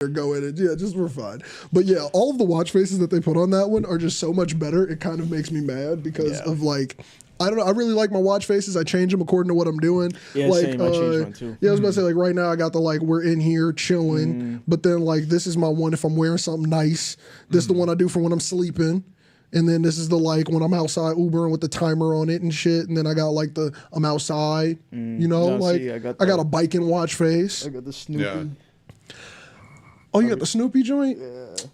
go in it. Yeah, just for fun. But yeah, all of the watch faces that they put on that one are just so much better. It kind of makes me mad because of like, I don't know. I really like my watch faces. I change them according to what I'm doing. Yeah, like, same. I change mine too. Yeah, I was about to say, like, right now I got the, like, we're in here chilling. But then, like, this is my one if I'm wearing something nice. This is the one I do for when I'm sleeping. And then this is the, like, when I'm outside Ubering with the timer on it and shit. And then I got, like, the I'm outside. You know, No, like, see, I got a biking watch face. I got the Snoopy. Yeah. Oh, you got the Snoopy joint? Yeah.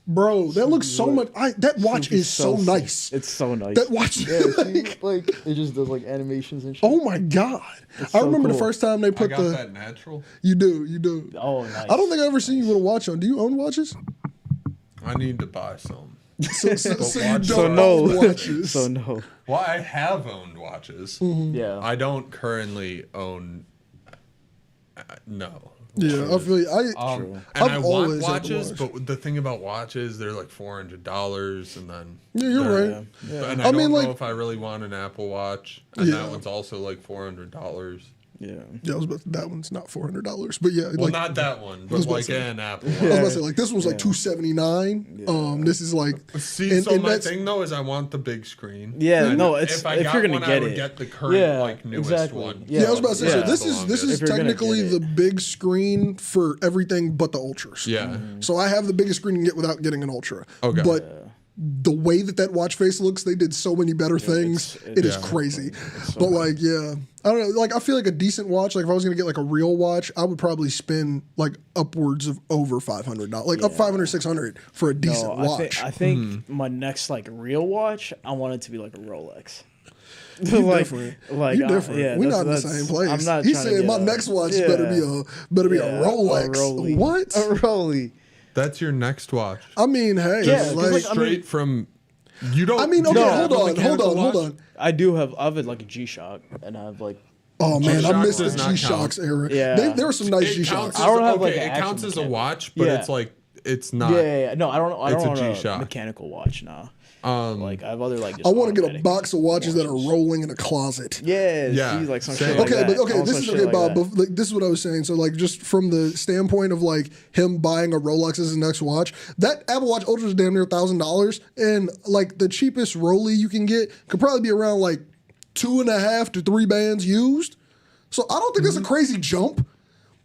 Bro, that looks so much. That watch Snoopy's is so nice. It's so nice. That watch, Yeah, see, like it just does like animations and shit. oh my God. It's I so remember the cool. first time they I put got the. that natural. You do. Oh, nice. I don't think I've ever seen you with a watch on. Do you own watches? I need to buy some. So you watches don't are- own watches. So no. Well, I have owned watches. Yeah. I don't currently own. No. Yeah, I feel you. And I've I always want had the watches, watch. but the thing about watches, they're like $400, and then Yeah, you're they're- right. Yeah. And I I, mean, don't like- know if I really want an Apple Watch, and Yeah. that one's also like $400. Yeah. Yeah, I was about to, that one's not $400, but yeah, Well, like not that one, was but about like to say- an Apple I Watch. was about to say, like this one's like $279. This is like See, and- so and my that's- thing though is I want the big screen. Yeah, And no, it's if I if got you're gonna one, get I would it. get the current Yeah, like newest exactly. one. yeah, I was about to say. So Yeah. this The is longest. If you're gonna technically get the it. big screen for everything but the ultras. Yeah. So I have the biggest screen you can get without getting an ultra. Okay. But the way that watch face looks, they did so many better things. It is Yeah. crazy. so But like, yeah, I don't know. Like, I feel like a decent watch. Like, if I was gonna get like a real watch, I would probably spend like upwards of over $500, like up 500, 600 for a decent No, watch. I think my next like real watch, I want it to be like a Rolex. You like, different. like You different. yeah, We're that's- not in the that's- same place. I'm not. He trying to said get my a- next watch yeah. better be a Yeah, Rolex. Rollie. What? A Rollie. That's your next watch. I mean, hey, Yeah, 'cause, like, like, I mean- Straight from. You don't. I mean, do okay, you No, have a hold mechanical on. watch? I do have. I have like a G-Shock, and I have like. Oh man, I G-Shocks missed the does not G-Shocks era. Yeah. There were some nice It G-Shocks. counts. I don't As, have, like, okay, an it actual counts as a mechanical. watch, but Yeah. it's like it's not. Yeah. No, I don't. I It's don't a want G-Shock. a mechanical watch now. Like I have other like. Just I want to get a automatic box of watches that are watches. rolling in a closet. Yeah. Yeah, See, like some same. shit like Okay, that. but I okay, want this some is shit okay, like Bob. that. But like, this is what I was saying. So like, just from the standpoint of like him buying a Rolex as his next watch, that Apple Watch Ultra is damn near $1,000, and like the cheapest Rollie you can get could probably be around like 2.5 to 3 bands used. So I don't think that's a crazy jump,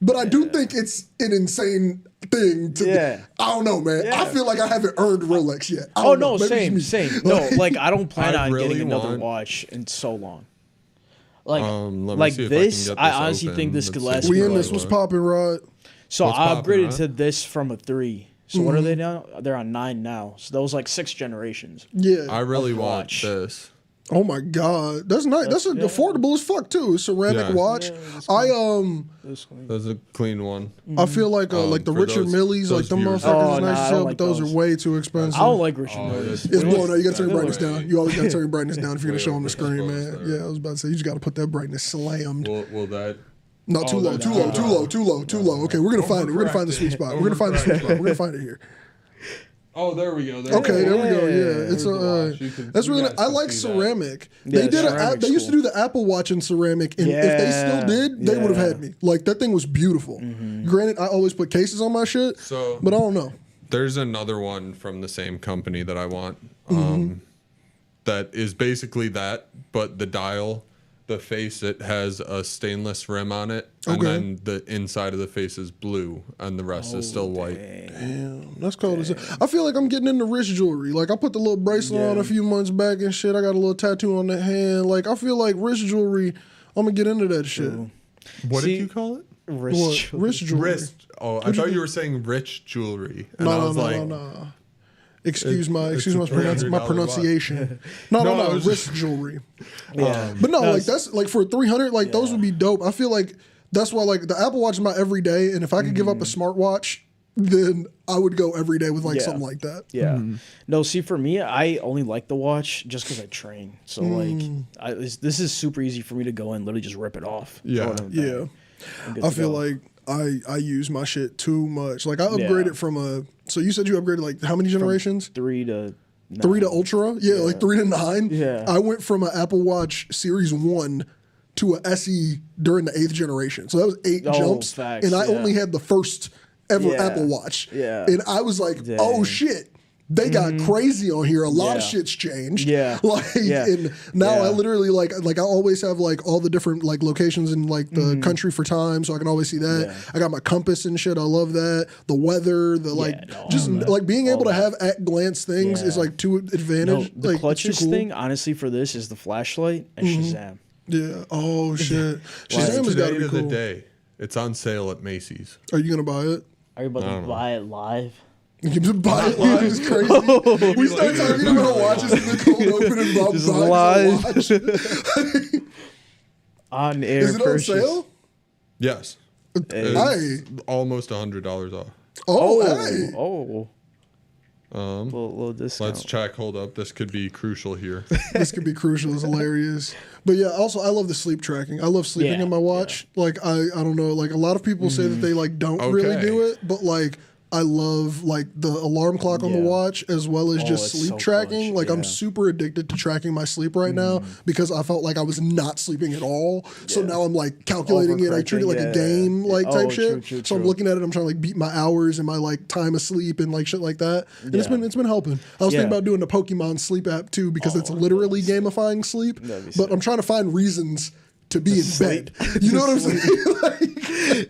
but I do think it's an insane thing to. Yeah. I don't know, man. I Yeah. feel like I haven't earned Rolex yet. I Oh don't know. no, Maybe it's same, me. same. No, like I don't plan I on really getting another want- watch in so long. Like, let me like see if I can this, get I this honestly open. think this Let's could see. last. We me in for, this like, was popping, Rod. So What's I poppin', upgraded huh? to this from a 3. So what are they now? They're on 9 now. So that was like 6 generations. Yeah. I really Of want watch. this. Oh my God, that's nice. That's affordable as fuck too. Ceramic Yeah. watch. This one. That's a clean one. I feel like the for Richard those- Millies, like those them viewers. motherfuckers Oh, is nice nah, as I hell, don't but like those are those. way too expensive. I don't like Richard Mille. It's well, no, you gotta turn your That's brightness right. down. You always gotta turn your brightness down if you're gonna Way show them over the screen, exposed man. there. Yeah, I was about to say you just gotta put that brightness slammed. Will that? No, too low, too low, too low, too low, too low. Okay, we're gonna find it. We're gonna find the sweet spot. We're gonna find the sweet spot. We're gonna find it here. Oh, there we go. Okay, there we go. Yeah. Yeah, it's There's the watch. You can- that's you really. guys I can like see that. ceramic. Yeah, They did. ceramic's They used to cool. do the Apple Watch in ceramic, and if they still Yeah, did, they would have yeah. had me. Like that thing was beautiful. Granted, I always put cases on my shit, So but I don't know. there's another one from the same company that I want. That is basically that, but the dial, the face, it has a stainless rim on it, and Okay. then the inside of the face is blue, and the rest is still white. Damn, that's cold as hell. I feel like I'm getting into wrist jewelry. Like I put the little bracelet on a few months back and shit. I got a little tattoo on the hand. Like I feel like wrist jewelry. I'm gonna get into that shit. What See- did you call it? Wrist What? jewelry. Wrist jewelry. Wrist. Oh, I thought you were saying rich jewelry, and I No, was no, like, no, no. Excuse my it's excuse a my, $300 my watch. pronunciation. No, No, no, I no. was Wrist jewelry. Yeah. But no, No, like that's like for 300, like those would be dope. I feel like that's why like the Apple Watch is my everyday, and if I could give up a smartwatch, then I would go every day with like Yeah. something like that. Yeah. No, see, for me, I only like the watch just because I train. So, like, this is super easy for me to go and literally just rip it off. Yeah. throw it in the Yeah. bag, and good I to feel go. like I use my shit too much. Like I upgraded from a. So you said you upgraded like how many generations? 3 to 3 to 9. Ultra? Yeah, like 3 to 9. Yeah. I went from an Apple Watch Series 1 to a SE during the 8th generation. So that was 8 Oh, jumps. facts, and I yeah. only had the first ever Yeah. Apple Watch. Yeah. And I was like, Dang. oh shit. They got crazy on here. A lot of Yeah. shit's changed. Yeah. Like, Yeah. and now Yeah. I literally like I always have like all the different like locations in like the country for time, so I can always see that. Yeah. I got my compass and shit. I love that. The weather, the like, no, just all that. like being able All to have at glance things is Yeah. like to No, advantage. the like, it's too clutches cool. thing, honestly, for this is the flashlight and Shazam. Yeah. Oh shit. Shazam has got Today to be to the cool. day, it's on sale at Macy's. Are you gonna buy it? Are you about to buy it live? You can buy it live. It's crazy. We start talking about watches in the cold open and Bob Just buying live. a watch. On air Is it on purchase. sale? Yes, Hey. it's almost $100 off. Oh, Oh, hey. oh. Little discount. Let's check. Hold up. This could be crucial here. This could be crucial. It's hilarious. But yeah, also I love the sleep tracking. I love sleeping Yeah, in my watch. Like I don't know. Like a lot of people say that they like don't really Okay. do it, but like I love like the alarm clock on the Yeah. watch as well as just it's sleep so tracking. clutch, Like I'm yeah. super addicted to tracking my sleep right now because I felt like I was not sleeping at all. So Yeah. now I'm like calculating it. I treat it like a Overcorrecting, game like yeah. type Oh, shit. true, So I'm true. looking at it. I'm trying to like beat my hours and my like time of sleep and like shit like that. And Yeah. it's been helping. I was thinking Yeah. about doing a Pokemon sleep app too because it's literally gamifying sleep. That'd be But sick. I'm trying to find reasons to be in sleep. bed. You know what I'm saying? Like,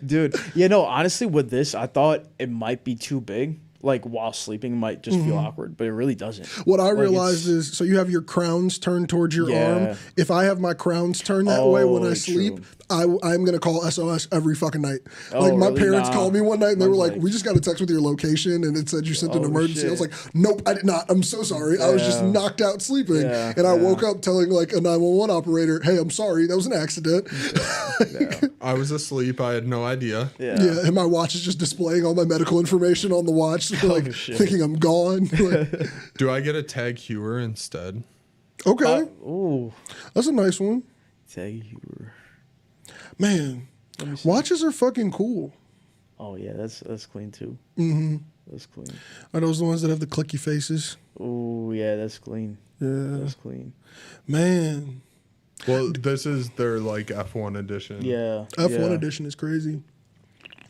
Dude, yeah, no, honestly, with this, I thought it might be too big. Like, while sleeping might just feel awkward, but it really doesn't. what I Like, realized it's- is, so you have your crowns turned towards your Yeah. arm. If I have my crowns turned that way when I Oh, sleep, true. I'm gonna call SOS every fucking night. Oh, Like my really? parents Nah. called me one night and they were Mine's like, like- "We just got a text with your location and it said you sent an Oh, emergency." I was shit. like, "Nope, I did not. I'm so sorry. I was just Yeah. knocked out sleeping." Yeah, And I yeah. woke up telling like a 911 operator, "Hey, I'm sorry. That was an accident." I was asleep. I had no idea. Yeah. Yeah, and my watch is just displaying all my medical information on the watch, like shit. thinking I'm gone. Like, Do I get a tag hewer instead? okay, Ooh. that's a nice one, Tag you. man. me see. Watches are fucking cool. Oh, yeah, that's clean, too. Mm-hmm. That's clean. Are those the ones that have the clicky faces? Oh, yeah, that's clean. Yeah, That's clean. man. Well, this is their like F1 edition. Yeah. F1 yeah. edition is crazy.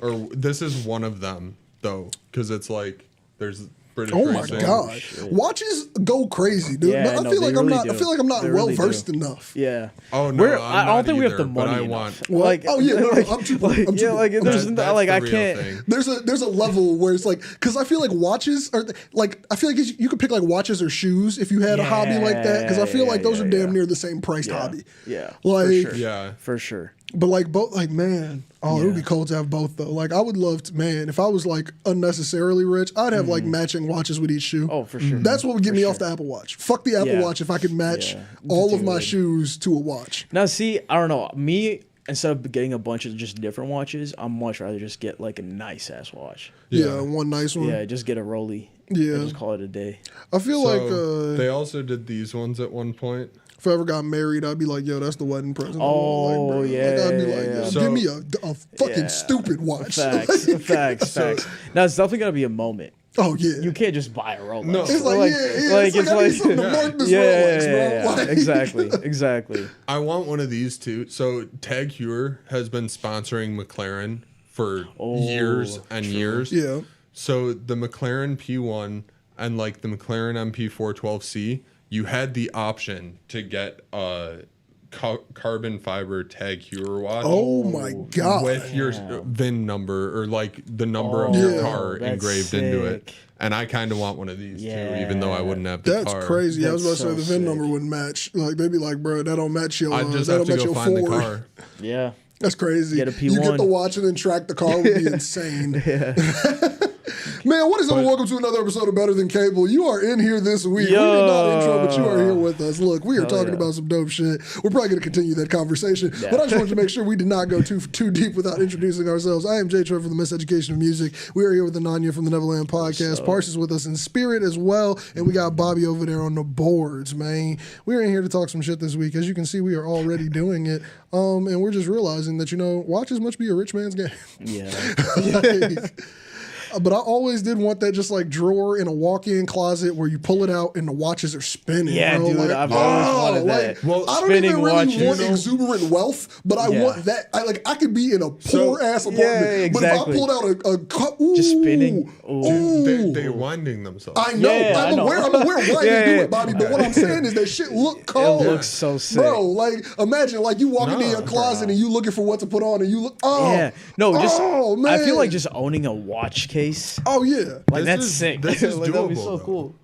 Or this is one of them though, because it's like there's British Oh my racing. god, shit. watches go crazy, dude. Yeah, but I no, feel they like I'm really not. I do. feel like I'm not They well really versed do. enough. Yeah. Oh no, We're, I'm I don't not think we have the either, but money I enough. want. What? Like, Oh, yeah, no, like, I'm too poor. like, I'm too yeah, poor. like there's That's like the I real can't. thing. There's a level where it's like, because I feel like watches are like, I feel like you could pick like watches or shoes if you had a hobby like that, because I feel Yeah, like those yeah, are damn yeah. near the same priced Yeah. hobby. Yeah. Like, for sure. Yeah. For sure. but like both, like man, oh, it would be Yeah. cool to have both though. Like I would love to, man. If I was like unnecessarily rich, I'd have like matching watches with each shoe. Oh, for sure. That's what would get me off the Apple Watch. Fuck the Apple Yeah. Watch if I could match Yeah. all of my Dude. shoes to a watch. Now, see, I don't know. Me, instead of getting a bunch of just different watches, I'm much rather just get like a nice ass watch. Yeah, one nice one. Yeah, just get a Rolly. Yeah. And just call it a day. I feel So like they also did these ones at one point. if I ever got married, I'd be like, yo, that's the wedding present. I Oh, want. Like, bro. yeah, Like, I'd be like, yeah. yo, So- give me a fucking Yeah. stupid watch. Facts, facts. Now, it's definitely gonna be a moment. Oh yeah. You can't just buy a Rolex. No. It's like, yeah, it's like, I need something to mark this Rolex, bro. Like, Exactly. I want one of these too. So Tag Heuer has been sponsoring McLaren for years and years. Yeah. So the McLaren P1 and like the McLaren MP412C, you had the option to get a carbon fiber Tag Heuer watch. Oh my god. With your VIN number or like the number of your Yeah. car That's engraved into it. sick. And I kind of want one of these too, even though I Yeah. wouldn't have the That's car. crazy. I was about to That's say the so VIN sick. number wouldn't match. Like they'd be like, bro, that don't match your. I'd just that have don't to match go your find the Ford. car. Yeah. That's crazy. Get a You get P1. the watch and then track the car would be insane. Man, what is up? Welcome to another episode of Better Than Cable. You are in here this week. We are not intro, but you are here with us. Look, we are talking yeah. about some dope shit. We're probably going to continue that conversation, but I just wanted to make sure we did not go too deep without introducing ourselves. I am J-Treb from the Miseducation of Music. We are here with Ananya from the Nevaland podcast. Parse is with us in spirit as well, and we got Bobby over there on the boards, man. We are in here to talk some shit this week. As you can see, we are already doing it, and we're just realizing that, watches must be a rich man's game. Yeah. But I always did want that just like drawer in a walk-in closet where you pull it out and the watches are spinning. Yeah, bro. dude, Like, I've always wanted like, that. Well, I don't spinning even really watches. want exuberant wealth, but I want that. I could be in a poor ass apartment, yeah, but if I exactly. pulled out a cup, ooh, Just spinning. ooh. They're winding themselves. I know. Yeah, I I'm know. aware why Yeah, you do yeah. it, Bobby. But what I'm saying is that shit look cold. It looks so sick. Bro, like imagine like you walk into No, your closet bro. and you looking for what to put on and you look. Oh, Yeah. No, just oh, man. I feel like just owning a watch case. Oh yeah. Like This that's is- sick. this is like, that'd be doable, so though. cool.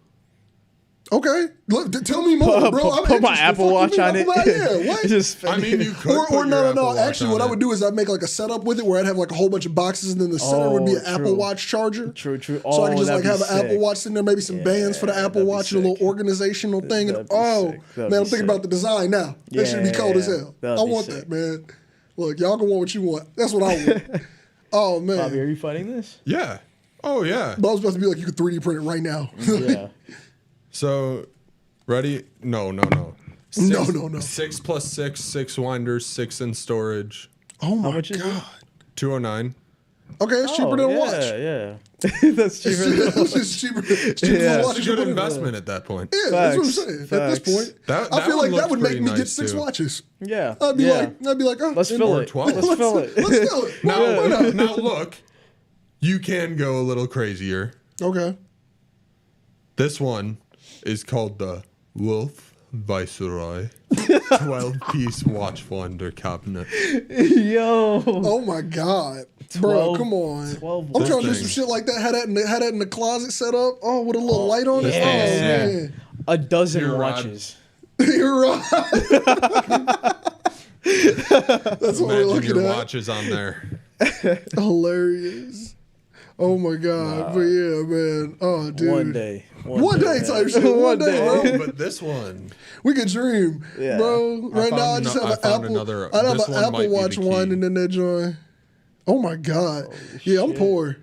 Okay, look, tell me more, bro. I'm Put my interested. Apple Fuck Watch you on mean, it. Apple Watch? Yeah, what? Just I mean, you could Or put no, your no, Apple no. Watch Actually, on what I it. would do is I'd make like a setup with it where I'd have like a whole bunch of boxes and then the center would be an Oh, Apple true. Watch charger. True. So I Oh, could just like that'd have be an Apple sick. Watch sitting there, maybe some bands for the Yeah, Apple that'd be Watch, and a sick. little organizational thing. And That'd be oh, sick. That'd man, I'm be thinking sick. about the design now. That should be cold as hell. That'd I be want sick. that, man. Look, y'all can want what you want. That's what I want. Oh man. Bobby, are you fighting this? Yeah. Oh yeah. But I was about to be like, you could 3D print it right now. Yeah. So, ready? No. No. 6 plus 6, 6 winders, 6 in storage. Oh my much is it? god. 209. Okay, it's cheaper than a watch. Yeah. That's cheaper than a watch. It's cheaper. It's cheaper Yeah. than a It's watch. a good investment at that point. Yeah, that's what I'm Facts. saying. At this Facts. point, That I feel one like that looks would make pretty me get nice, 6 too. watches. Yeah. I'd be yeah. like, oh, Let's and- fill or it. 12. Let's fill it. Let's fill it. Now, Why not? now look, you can go a little crazier. Okay. This one is called the Wolf Viceroy 12-piece watch winder cabinet. Yo. Oh my god, bro, 12 come on. 12 I'm trying to do thing. some shit like that. Had that in the closet set up. Oh, with a little light on it. yeah. Oh man, A dozen You're right. watches. you're right. That's what we're Imagine looking your at. watches on there. Hilarious. Oh my god, but yeah, man. Oh, dude. One day. One day man. type shit. One day, bro. Oh, but this one. We could dream, Yeah. bro. Right now, I found just ano- have I an found Apple. another- I'd have this an one might Apple be the Watch key. winding in that joint. Oh my god. Yeah, I'm shit. poor,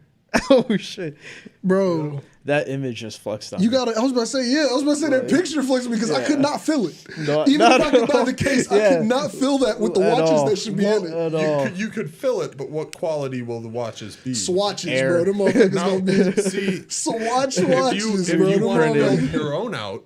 Oh shit. bro. That image just flexed on You me. got to I was about to say, yeah. I was about to say that picture flexed me because I could not feel it. No, Even not if I could at buy all. the case, I Yeah. could not feel that with the At watches all. that should be in it. At all. You could fill it, but what quality will the watches be? Swatches, Air. bro. Them motherfuckers Now, gonna be see, swatch if watches, you bro. Them want to motherfuckers- build your own out,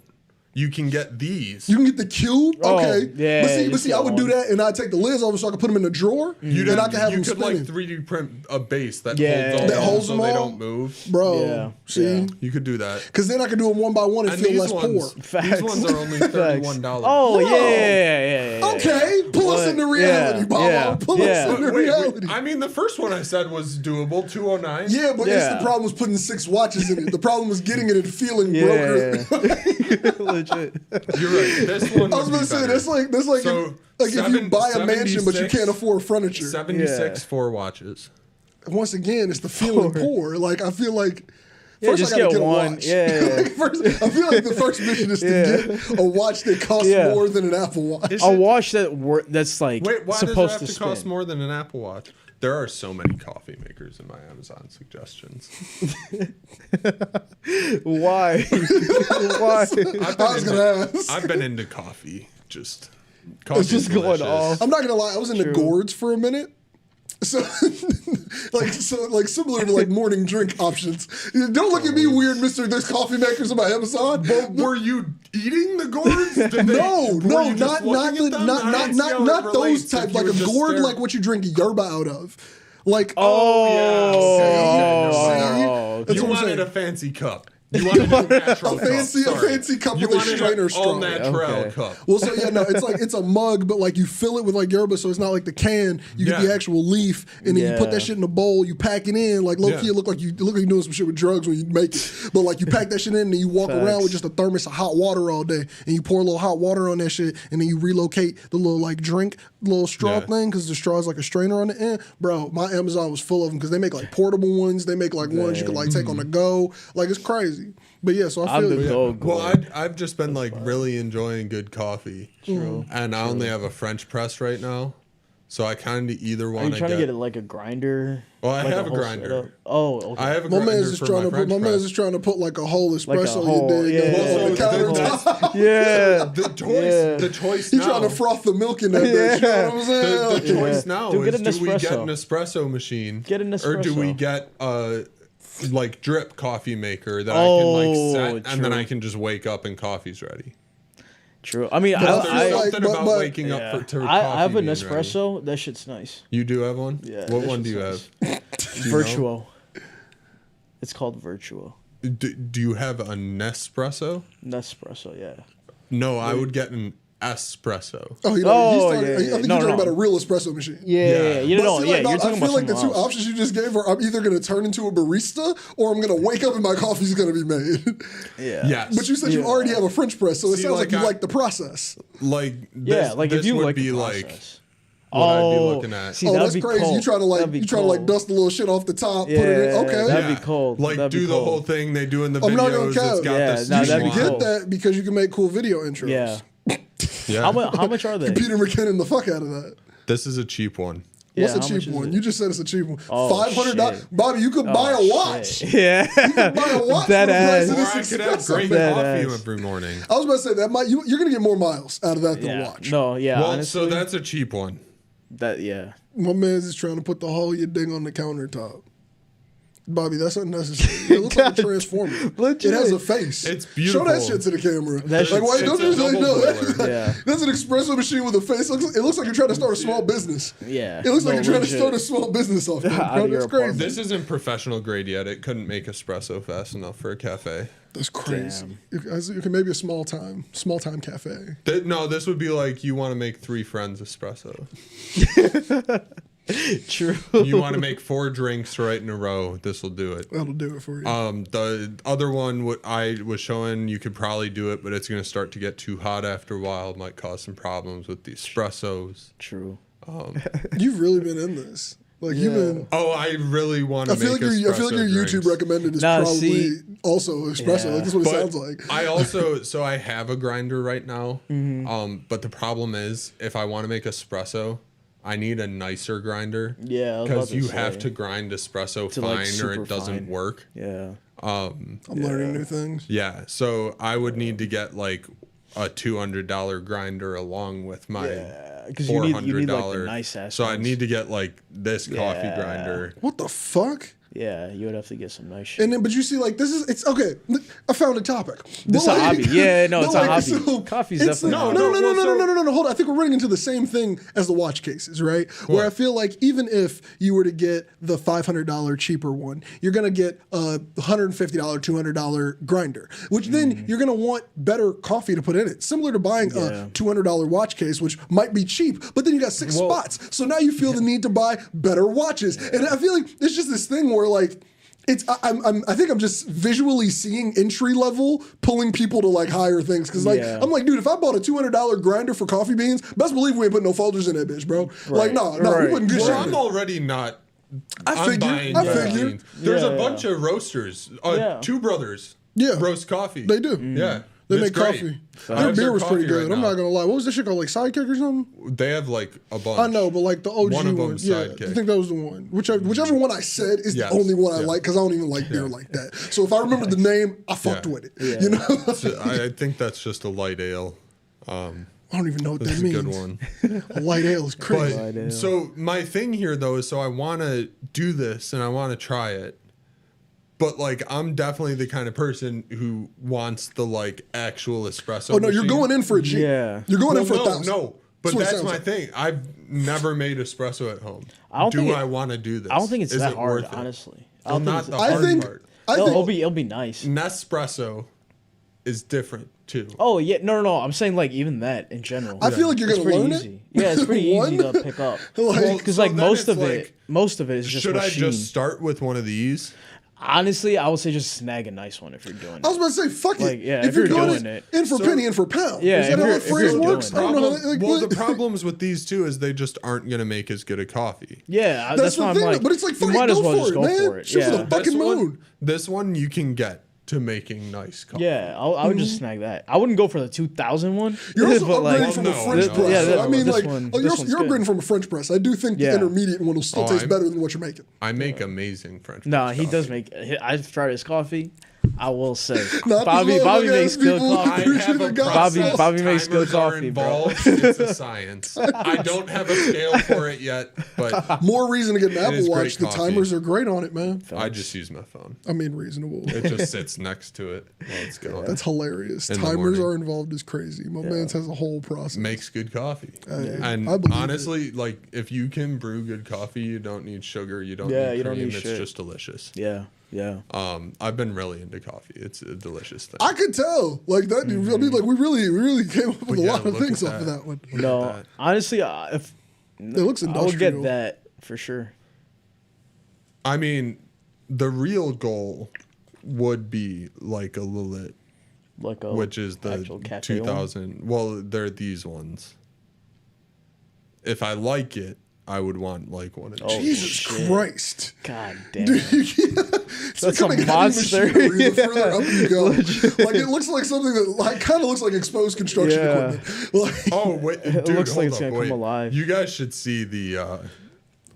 you can get these. You can get the cube, Oh, okay. yeah, but you see, I would do can. that, and I'd take the lids off so I could put them in the drawer, You and I could have you them could spinning. like 3D print a base that Yeah. holds all That of them holds so them they all? don't move. Bro, Yeah, see, yeah. You could do that. because then I could do them one by one and, And feel these less ones, poor. Facts. these ones are only $31. Oh, Bro. yeah. Okay, pull us What? into reality, Yeah, Bob. yeah, Pull yeah. us into reality. I mean, the first one I said was doable, 209. Yeah, but it's Yeah. the problem was putting 6 watches in it. The problem was getting it and feeling Yeah. broker. Legit. You're right. This one I was would going be to say better. that's like So, if you buy a mansion but you 76 can't afford furniture. 76 Yeah. 4 watches. Once again, it's the feeling poor. Like I feel like Yeah, first just I gotta get get a one. watch. Yeah. Like, first, I feel like the first mission is to get a watch that costs Yeah. more than an Apple Watch. A watch that's like Wait, why does it supposed have to spin. cost more than an Apple Watch? There are so many coffee makers in my Amazon suggestions. Why? Why? I was gonna ask. I've been into coffee. Just coffee. It's just going off. I'm not gonna lie, I was into gourds for a minute. So, like similar to like morning drink options. Don't look at me weird, Mister. There's coffee makers on my Amazon. But were you eating the gourds? Did they- No, were you just not looking at them? I don't see how it those relates type. if Like you a were just gourd, staring. like what you drink yerba out of. Like Oh, okay. That's You what I'm wanted saying. a fancy cup. You wanted a natural A fancy- cup. a Sorry. fancy cup You with a wanted strainer an straw. all-natural Okay. cup. Well, so yeah, no, it's like it's a mug, but like you fill it with like yerba, so it's not like the can. You get the Yeah. actual leaf, and then you put Yeah. that shit in a bowl. You pack it in, like low key. Yeah. It look like you're doing some shit with drugs when you make it. But like you pack that shit in, and you walk around with just a thermos of hot water all day, and you pour a little hot water on that shit, and then you relocate the little like drink little straw Yeah. thing because the straw is like a strainer on the end. Bro, my Amazon was full of them because they make like portable ones. They make like ones you can like take on the go. Like it's crazy. But yeah, so I I'm feel the you. go. Well, I've just been like really enjoying good coffee. True. And I only have a French press right now. So I kind of either Are want you to trying to get it like a grinder? Well, I Like have a whole grinder. setup? Oh, okay. I have a My grinder man's just for trying my to put. French My man's press. just trying to put like a whole Like a espresso. whole- you dig, yeah. on the countertop. yeah. The choice He's now. trying to froth the milk in that bitch. You know what I'm saying? The choice Yeah. now Dude, get is an do we get espresso. an espresso machine? Get an Or do we espresso. get like drip coffee maker that I can like set, and then true. I can just wake up and coffee's ready. True. I mean, There's I- something about but- waking up to coffee I have an being espresso. ready. That shit's nice. You do have one? Yeah. What that one do you shit's have? nice. Do you know? Virtuo. It's called Virtuo. Do you have a Nespresso? Nespresso, yeah. No, I would get an espresso. Oh, you Oh, know, he's talking, yeah, I think yeah. you're No, talking no. about a real espresso machine. Yeah. You But know, I feel yeah. like, You're I talking feel about like the something two else. options you just gave are I'm either going to turn into a barista or I'm going to wake up and my coffee's going to be made. Yeah. Yes. But you said you already have a French press, so it See, sounds like like you I- like the process. Like Yeah, this, like this if you would like be the like process. what I'd be looking at. See, Oh, that'd that's be crazy. cold. You try to That'd be like dust a little shit off the top, put it in. Yeah, Okay. that'd be cold. Like That'd do be the cold. whole thing they do in the I'm not gonna videos. cap. It's got Yeah, this. no, You that'd should be get cool. that because you can make cool video intros. Yeah. Yeah. How much are they? Peter McKinnon the fuck out of that. This is a cheap one. Yeah, What's how a much cheap is one? it? You just said it's a cheap one. Oh, $500. shit. Bobby, you could buy a watch. Shit. Yeah. Buy a watch That for the price ass. of Or this I could have expensive. great That coffee ass. every morning. I was about to say that you're gonna get more miles out of that than a Yeah. watch. No, yeah. Well, honestly, so that's a cheap one. yeah. My man's is trying to put the hole you ding on the countertop. Bobby, that's unnecessary. It looks like a transformer. Legit. It has a face. It's Show beautiful. that shit to the camera. That like, shit's- why don't you it's a just like, double no? boiler. Yeah. That's an espresso machine with a face. It looks like you're trying to start a small business. Yeah. It looks like No, you're trying legit. to start a small business off that, Out bro. of your That's crazy. apartment. This isn't professional grade yet. It couldn't make espresso fast enough for a cafe. That's crazy. You can maybe a small time cafe. No, this would be like you want to make 3 friends espresso. True. You want to make 4 drinks right in a row. This will do it. That'll do it for you. The other one, what I was showing, you could probably do it, but it's going to start to get too hot after a while. It might cause some problems with the espressos. True. You've really been in this. Like you've been. Oh, I really want to I feel make like your YouTube drinks. recommended is Nah, probably see- also espresso. Yeah. Like that's what it But sounds like. I also, so I have a grinder right now. Mm-hmm. But the problem is, if I want to make espresso, I need a nicer grinder. Yeah, I was about Because to you say. have to grind espresso To, like, fine or super it doesn't fine. work. Yeah. I'm learning new things. Yeah, so I would need to get like a $200 grinder along with my Because you need like the $400. nice ass. So I ones. need to get like this coffee Yeah. grinder. What the fuck? Yeah, you would have to get some nice shit. And then, but you see, like it's okay. I found a topic. This But, a hobby. Yeah, no, but, it's a hobby. Coffee's it's- definitely a no, hobby. no, no, no, Well, no, so- no, no, no, no. Hold on. I think we're running into the same thing as the watch cases, right? Where I feel like even if you were to get the $500 cheaper one, you're gonna get a $150, $200 grinder, which then you're gonna want better coffee to put in it. Similar to buying Yeah. a $200 watch case, which might be cheap, but then you got 6 spots. So now you feel the need to buy better watches, and I feel like it's just this thing where like. I think I'm just visually seeing entry level pulling people to like higher things because like Yeah. I'm like, dude, if I bought a $200 grinder for coffee beans, best believe we ain't putting no folders in that bitch, bro. Like, no, we Right. putting good Well, shit. I'm in. already not. I I'm figure. buying I coffee figure. beans. There's Yeah, a bunch of roasters. Yeah. 2 brothers. Yeah. Roast coffee. They do. Yeah. They It's make great. coffee. I Their have beer was pretty coffee good. right I'm now. not gonna lie. What was this shit called? Like Sidekick or something? They have like a bunch. I know, but like the OG One of one. them's Yeah, Sidekick. I think that was the one. Whichever one I said is Yes. the only one I Yeah. like because I don't even like beer like that. So if I remember the name, I fucked Yeah. with it. You know, So I think that's just a light ale. I don't even know what This that is a means. good one. A light ale is crazy. Light ale. So my thing here though is so I want to do this and I want to try it. But like I'm definitely the kind of person who wants the like actual espresso. Oh no, you're machine. going in for a G. Yeah. You're going Well, in for no, 1,000. no. But what it that's sounds my like. thing. I've never made espresso at home. I don't do think it- I want to do this? I don't think it's Is that it hard, worth it? honestly. I Well, don't not think the it's, hard think- part. I no, think it'll be nice. Nespresso is different too. Oh yeah, no. I'm saying like even that in general. I feel like you're It's gonna pretty learn easy. it. Yeah, it's pretty One? easy to pick up. Like- Because So like then most it's of it is just Should machine. I just start with one of these? Honestly, I would say just snag a nice one if you're doing it. I was about to say, fuck Like, it. yeah, if if you're going doing it. in for So- penny, in for pound. Yeah, Is that if how you're- that if phrase you're works? doing I don't know. Problem- Like, well, the what- problems with these two is they just aren't gonna make as good a coffee. Yeah, That's that's the why I'm thing, like. but it's like, you fuck might it, as go well for just it, go man. for it. Shoot for Yeah, the fucking moon. This one you can get to making nice coffee. yeah. I would just snag that. I wouldn't go for the 2,000 one. You're also but, like, upgrading from a no, French no. press. Yeah, so, no, I mean, this like, one- oh, this you're one's upgrading good. from a French press. I do think the Yeah. intermediate one will still taste I'm- better than what you're making. I make amazing French. Nah, press he coffee. does make. I've tried his coffee. I will say, Not Bobby the Bobby motherfucking makes good people coffee. who I have a should've got Bobby process. Bobby makes good Timers are coffee, bro. involved. It's a science. I don't have a scale for it yet, but More reason to get an is Apple great Watch. The coffee. timers are great on it, man. I just use my phone. I mean, reasonable. It just sits next to it while it's going. That's hilarious. In the Timers morning. are involved is crazy. My man's has a whole process. Makes good coffee. I And believe honestly, like if you can brew good coffee, you don't need sugar, you don't Yeah, need you cream. don't need It's shit. just delicious. Yeah, yeah. I've been really into coffee. It's a delicious thing. I could tell. Like that. I mean, like we really came up with a yeah, lot of look things at off of that. that one. No, that. honestly, if It looks I would industrial. get that for sure. I mean, the real goal would be like a Lilith, Like a which is the actual cafe one. 2000. Well, they're these ones. If I like it, I would want like one of these. Oh, Jesus shit. Christ. God damn. It's That's a becoming heavy monster. machinery the further up you go. Legit. Like it looks like something that like kind of looks like exposed construction Yeah. equipment. Like Oh wait, dude, looks like hold it's up, gonna come wait. alive. You guys should see the.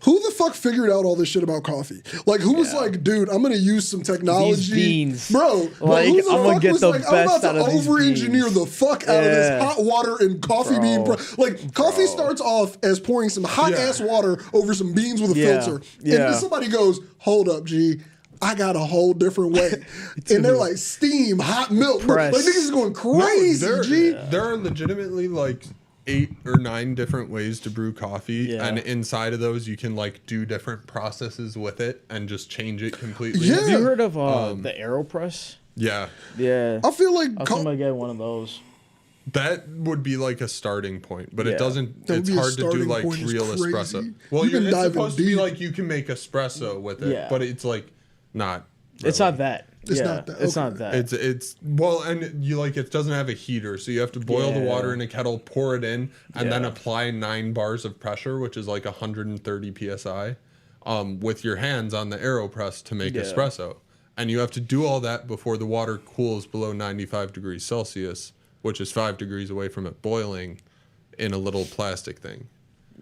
who the fuck figured out all this shit about coffee? Like who was like, dude, I'm gonna use some technology. These beans. Bro, but Like, who the I'm gonna fuck get was the like, I'm best about out of to these over-engineer beans. the fuck out of this Yeah. hot water and coffee bean. Bro. Like coffee starts off as pouring some hot ass water over some beans with a Yeah. filter. And Yeah. then somebody goes, hold up, G. I got a whole different way. And they're like steam, hot milk. Press. Like niggas is going crazy, there, G. there are legitimately like 8 or 9 different ways to brew coffee, Yeah. and inside of those you can like do different processes with it and just change it completely. Yeah. Have you heard of the AeroPress? Yeah. Yeah. I feel like I was gonna get one of those. That would be like a starting point, but Yeah. it doesn't. That would It's be a hard to do starting like point is real crazy. espresso. Well, You can it's dive in supposed to be deep. like you can make espresso with it, Yeah. but it's like not. It's really. not that. It's yeah, not that, It's okay. not that. It's well, and you like it doesn't have a heater, so you have to boil the Yeah. water in a kettle, pour it in, and then Yeah. apply 9 bars of pressure, which is like 130 psi, with your hands on the AeroPress to make Yeah. espresso, and you have to do all that before the water cools below 95 degrees Celsius, which is 5 degrees away from it boiling, in a little plastic thing.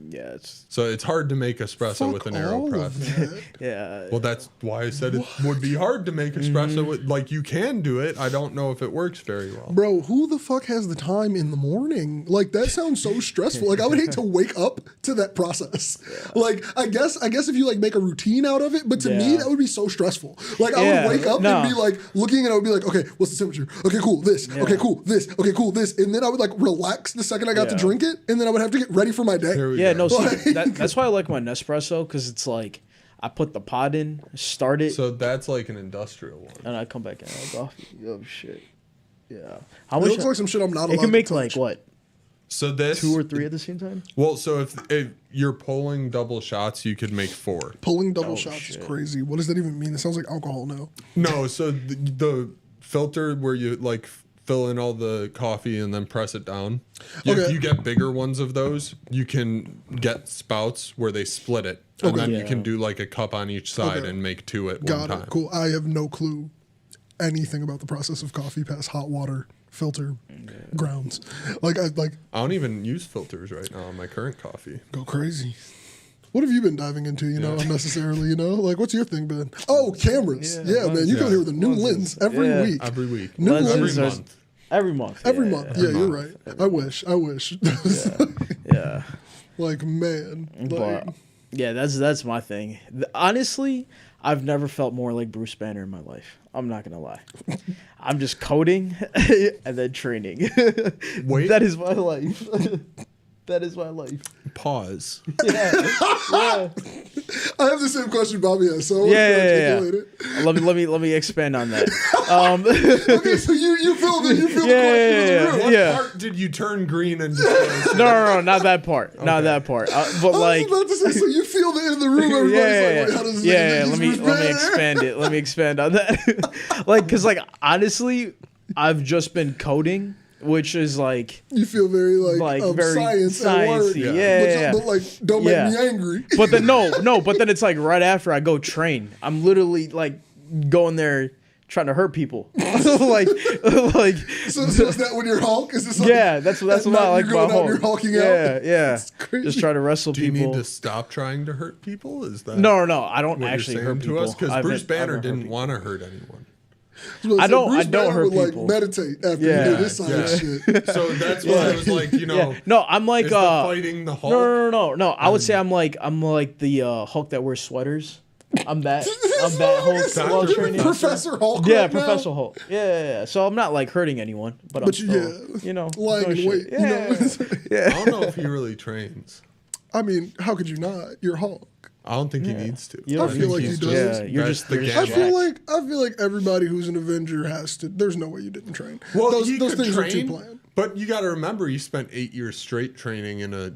yeah, it's So it's hard to make espresso fuck with an all AeroPress. of that. yeah. Well, that's why I said it would be hard to make espresso. Mm-hmm. With, like, you can do it. I don't know if it works very well. Bro, who the fuck has the time in the morning? Like that sounds so stressful. Like I would hate to wake up to that process. Like I guess if you like make a routine out of it, but to me Yeah. that would be so stressful. Like I Yeah, would wake up no. and be like looking and I would be like, okay, what's the temperature? Okay, cool, this. Okay, cool, this. Okay, cool, this. And then I would like relax the second I got to Yeah. drink it, and then I would have to get ready for my day. There we Yeah, go. no, see, that's why I like my Nespresso, because it's like I put the pod in, start it, So that's like an industrial one. and I come back and have coffee. Oh shit. Yeah. How It much? looks like some shit I'm not allowed It can make to touch. like what, So this 2 or 3 at the same time? Well, so if you're pulling double shots, you could make 4. Pulling double Oh, shots shit. is crazy. What does that even mean? It sounds like alcohol now. No, so the filter where you like fill in all the coffee and then press it down. Okay. If you get bigger ones of those, you can get spouts where they split it, and Okay. then you Yeah. can do like a cup on each side Okay. and make 2 at one Got time. it. Cool. I have no clue anything about the process of coffee past hot water filter grounds. Like I I don't even use filters right now on my current coffee. go crazy. What have you been diving into, unnecessarily, Like, what's your thing been? Oh, cameras. Yeah, man. You come here with a new lens every Yeah. week. Every week, New every lenses are- month. Every month. Every yeah, month. Yeah. Yeah, you're right. I wish. Yeah. Like, man. Like, But yeah, that's my thing. Honestly, I've never felt more like Bruce Banner in my life. I'm not gonna lie. I'm just coding and then training. Wait. That is my life. That is my life. Pause. Yeah. I have the same question Bobby has, so I want Yeah, to yeah. articulate it. Let me expand on that. Okay, so you feel the Yeah, question in the yeah, room. What Yeah. part did you turn green and display? No, not that part. Not that part. But I like, was about to say, so you feel the in the room, everybody's like, wait, how does this nigga Let think me he's Bruce Banner? expand it. Let me expand on that. Like, cause like honestly, I've just been coding, which is like You feel very like very science and word. sciencey. But, Yeah. but like, don't Yeah. make me angry. But then no. But then it's like right after I go train, I'm literally like going there trying to hurt people. like So is that when you're Hulk? Is this like, yeah, that's at what I night like you're going about out Hulk. and you're hulking Yeah, out? yeah. That's crazy. Just try to wrestle Do you people. need to stop trying to hurt people? Is that No, I don't what actually you're hurt saying people. to us? Because I've Bruce been- I've Banner been hurt didn't people. want to hurt anyone. I don't Bruce hurt Banner would, people. like, meditate after Yeah. he did this side of shit. So that's why I was like, you know, Yeah. No, I'm like is the fighting the Hulk? No. I would say I'm like the Hulk that wears sweaters. I'm that Hulk while training. Professor Hulk. Yeah, right now. Professor Hulk. Yeah. So I'm not like hurting anyone, but I'm still, you know, lying doing in wait. shit. You know? Yeah. I don't know if he really trains. I mean, how could you not? You're Hulk. I don't think he needs to. You don't I feel like he's he does. Yeah, you're just the I gadget. feel like everybody who's an Avenger has to. There's no way you didn't train. Well, those he could things are train, too planned. but you got to remember, he spent 8 years straight training in a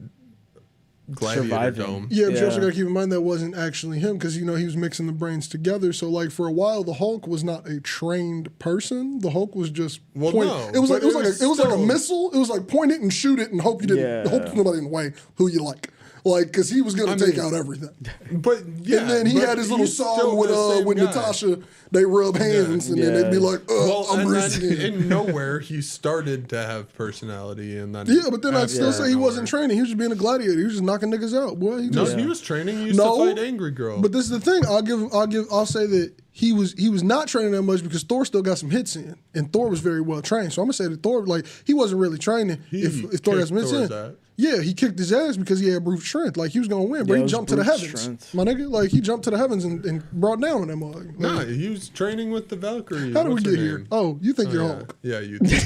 gladiator Surviving. dome. Yeah, but you also Yeah. got to keep in mind that wasn't actually him because he was mixing the brains together. So like for a while, the Hulk was not a trained person. The Hulk was just Well, point. no, it was like but like a still- missile. It was like point it and shoot it and hope you didn't. Yeah. Hope there's nobody in the way who you like because he was gonna take mean- out everything. But yeah, And then he but had his little he's song still with the same guy. Natasha. They rub hands and then they'd be Yeah. like, Well, I'm and Bruce then again. in nowhere he started to have personality, and then Yeah, but then I'd after still say he wasn't nowhere. training. He was just being a gladiator. He was just knocking niggas out. Boy, he No, just he was training. He used No, to fight Angry Girl. But this is the thing. I'll say that he was not training that much because Thor still got some hits in, and Thor was very well trained. So I'm gonna say that Thor, like, he wasn't really training. If Thor got some hits kicked in, Thor's ass. yeah, he kicked his ass because he had brute strength. Like he was gonna win, but Yeah, it he was jumped to the brute heavens, strength. my nigga. Like he jumped to the heavens and brought down on that mug. Like, Nah, he was training with the Valkyrie. how did we What's her get here? name? Oh, you think you're yeah. Hulk? Yeah, you. Think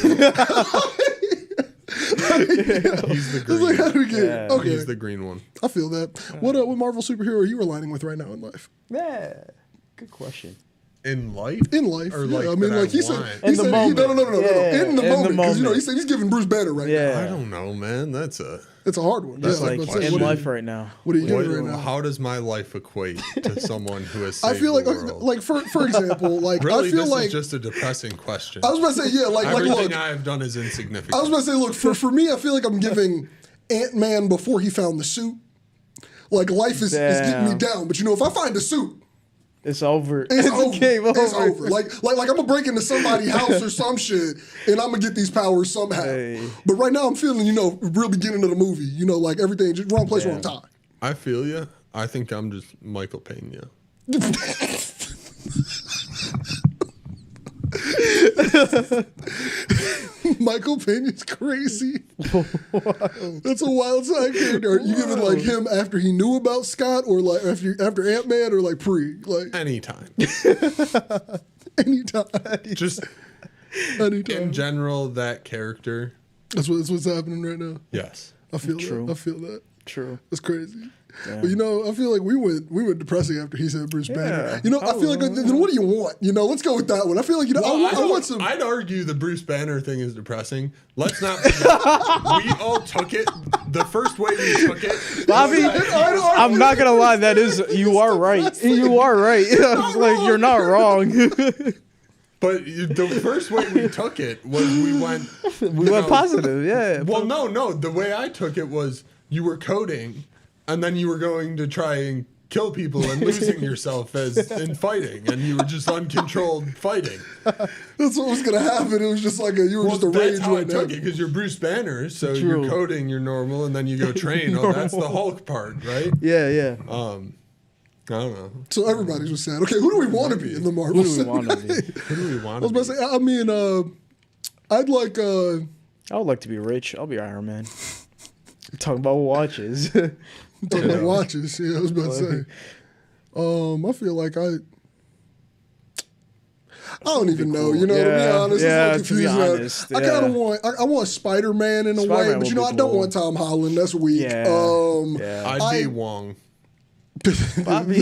He's the It's green. like, how did we get here? Yeah. Okay, He's the green one. I feel that. What Marvel superhero are you aligning with right now in life? Yeah. Good question. In life? In life, Or yeah. like I mean, that like he I said, want. he In the said, moment. no, Yeah, in the in the moment, because he moment. said he's giving Bruce Banner right now. Yeah. I don't know, man. That's a. It's a hard one. That's yeah, like let's question. say, In what are life you- right now. What are you What, doing right now? how does my life equate to someone who has I saved feel like, the world? like for example, like really, I feel this like is just a depressing question. I was about to say, yeah, like Everything look, I have done is insignificant. I was about to say, look, for me, I feel like I'm giving Ant-Man before he found the suit. Like life is getting me Damn. down, but if I find the suit, It's over. it's over. Game over. It's over. Like I'm gonna break into somebody's house or some shit, and I'm gonna get these powers somehow. Hey. But right now, I'm feeling, real beginning of the movie. Like everything, just wrong place, wrong time. I feel you. I think I'm just Michael Pena. Michael Pena's crazy. That's a wild side character. Are you giving like him after he knew about Scott, or like after Ant-Man, or like pre? Like Anytime. anytime. Just Anytime. in general, that character. That's what's happening right now. Yes. I feel True. that. I feel that. True. That's crazy. Yeah. But I feel like we went depressing after he said Bruce Banner. Yeah. I feel like then what do you want? Let's go with that one. I feel like I want some. I'd argue the Bruce Banner thing is depressing. Let's not forget, we all took it the first way we took it. Bobby, I'm not gonna lie. That is, you are right. You are right. I was like, you're not wrong. But the first way we took it was we went Positive. Yeah. Well, no. The way I took it was you were coding, and then you were going to try and kill people and losing yourself in fighting, and you were just uncontrolled fighting. That's what was gonna happen. It was just like you were just a that's rage how I right now. took it, because you're Bruce Banner, so True. you're coding, you're normal, and then you go train. Oh, that's the Hulk part, right? Yeah. I don't know. So everybody's just sad. Okay, who do we want to be in the Marvel? Who do we want to be? Who do we I want was to about be? to say. I mean, I'd like. I would like to be rich. I'll be Iron Man. Talking about watches. Talking about watches. Yeah, I was about to say. I feel like I don't even know. cool. To be Yeah, honest, yeah, it's to be a little confusing. honest, I kind of yeah. want. I want Spider-Man in a way, Spider-Man but would be I don't cool. want Tom Holland. That's weak. Yeah. Yeah. I'd be I- Wong. the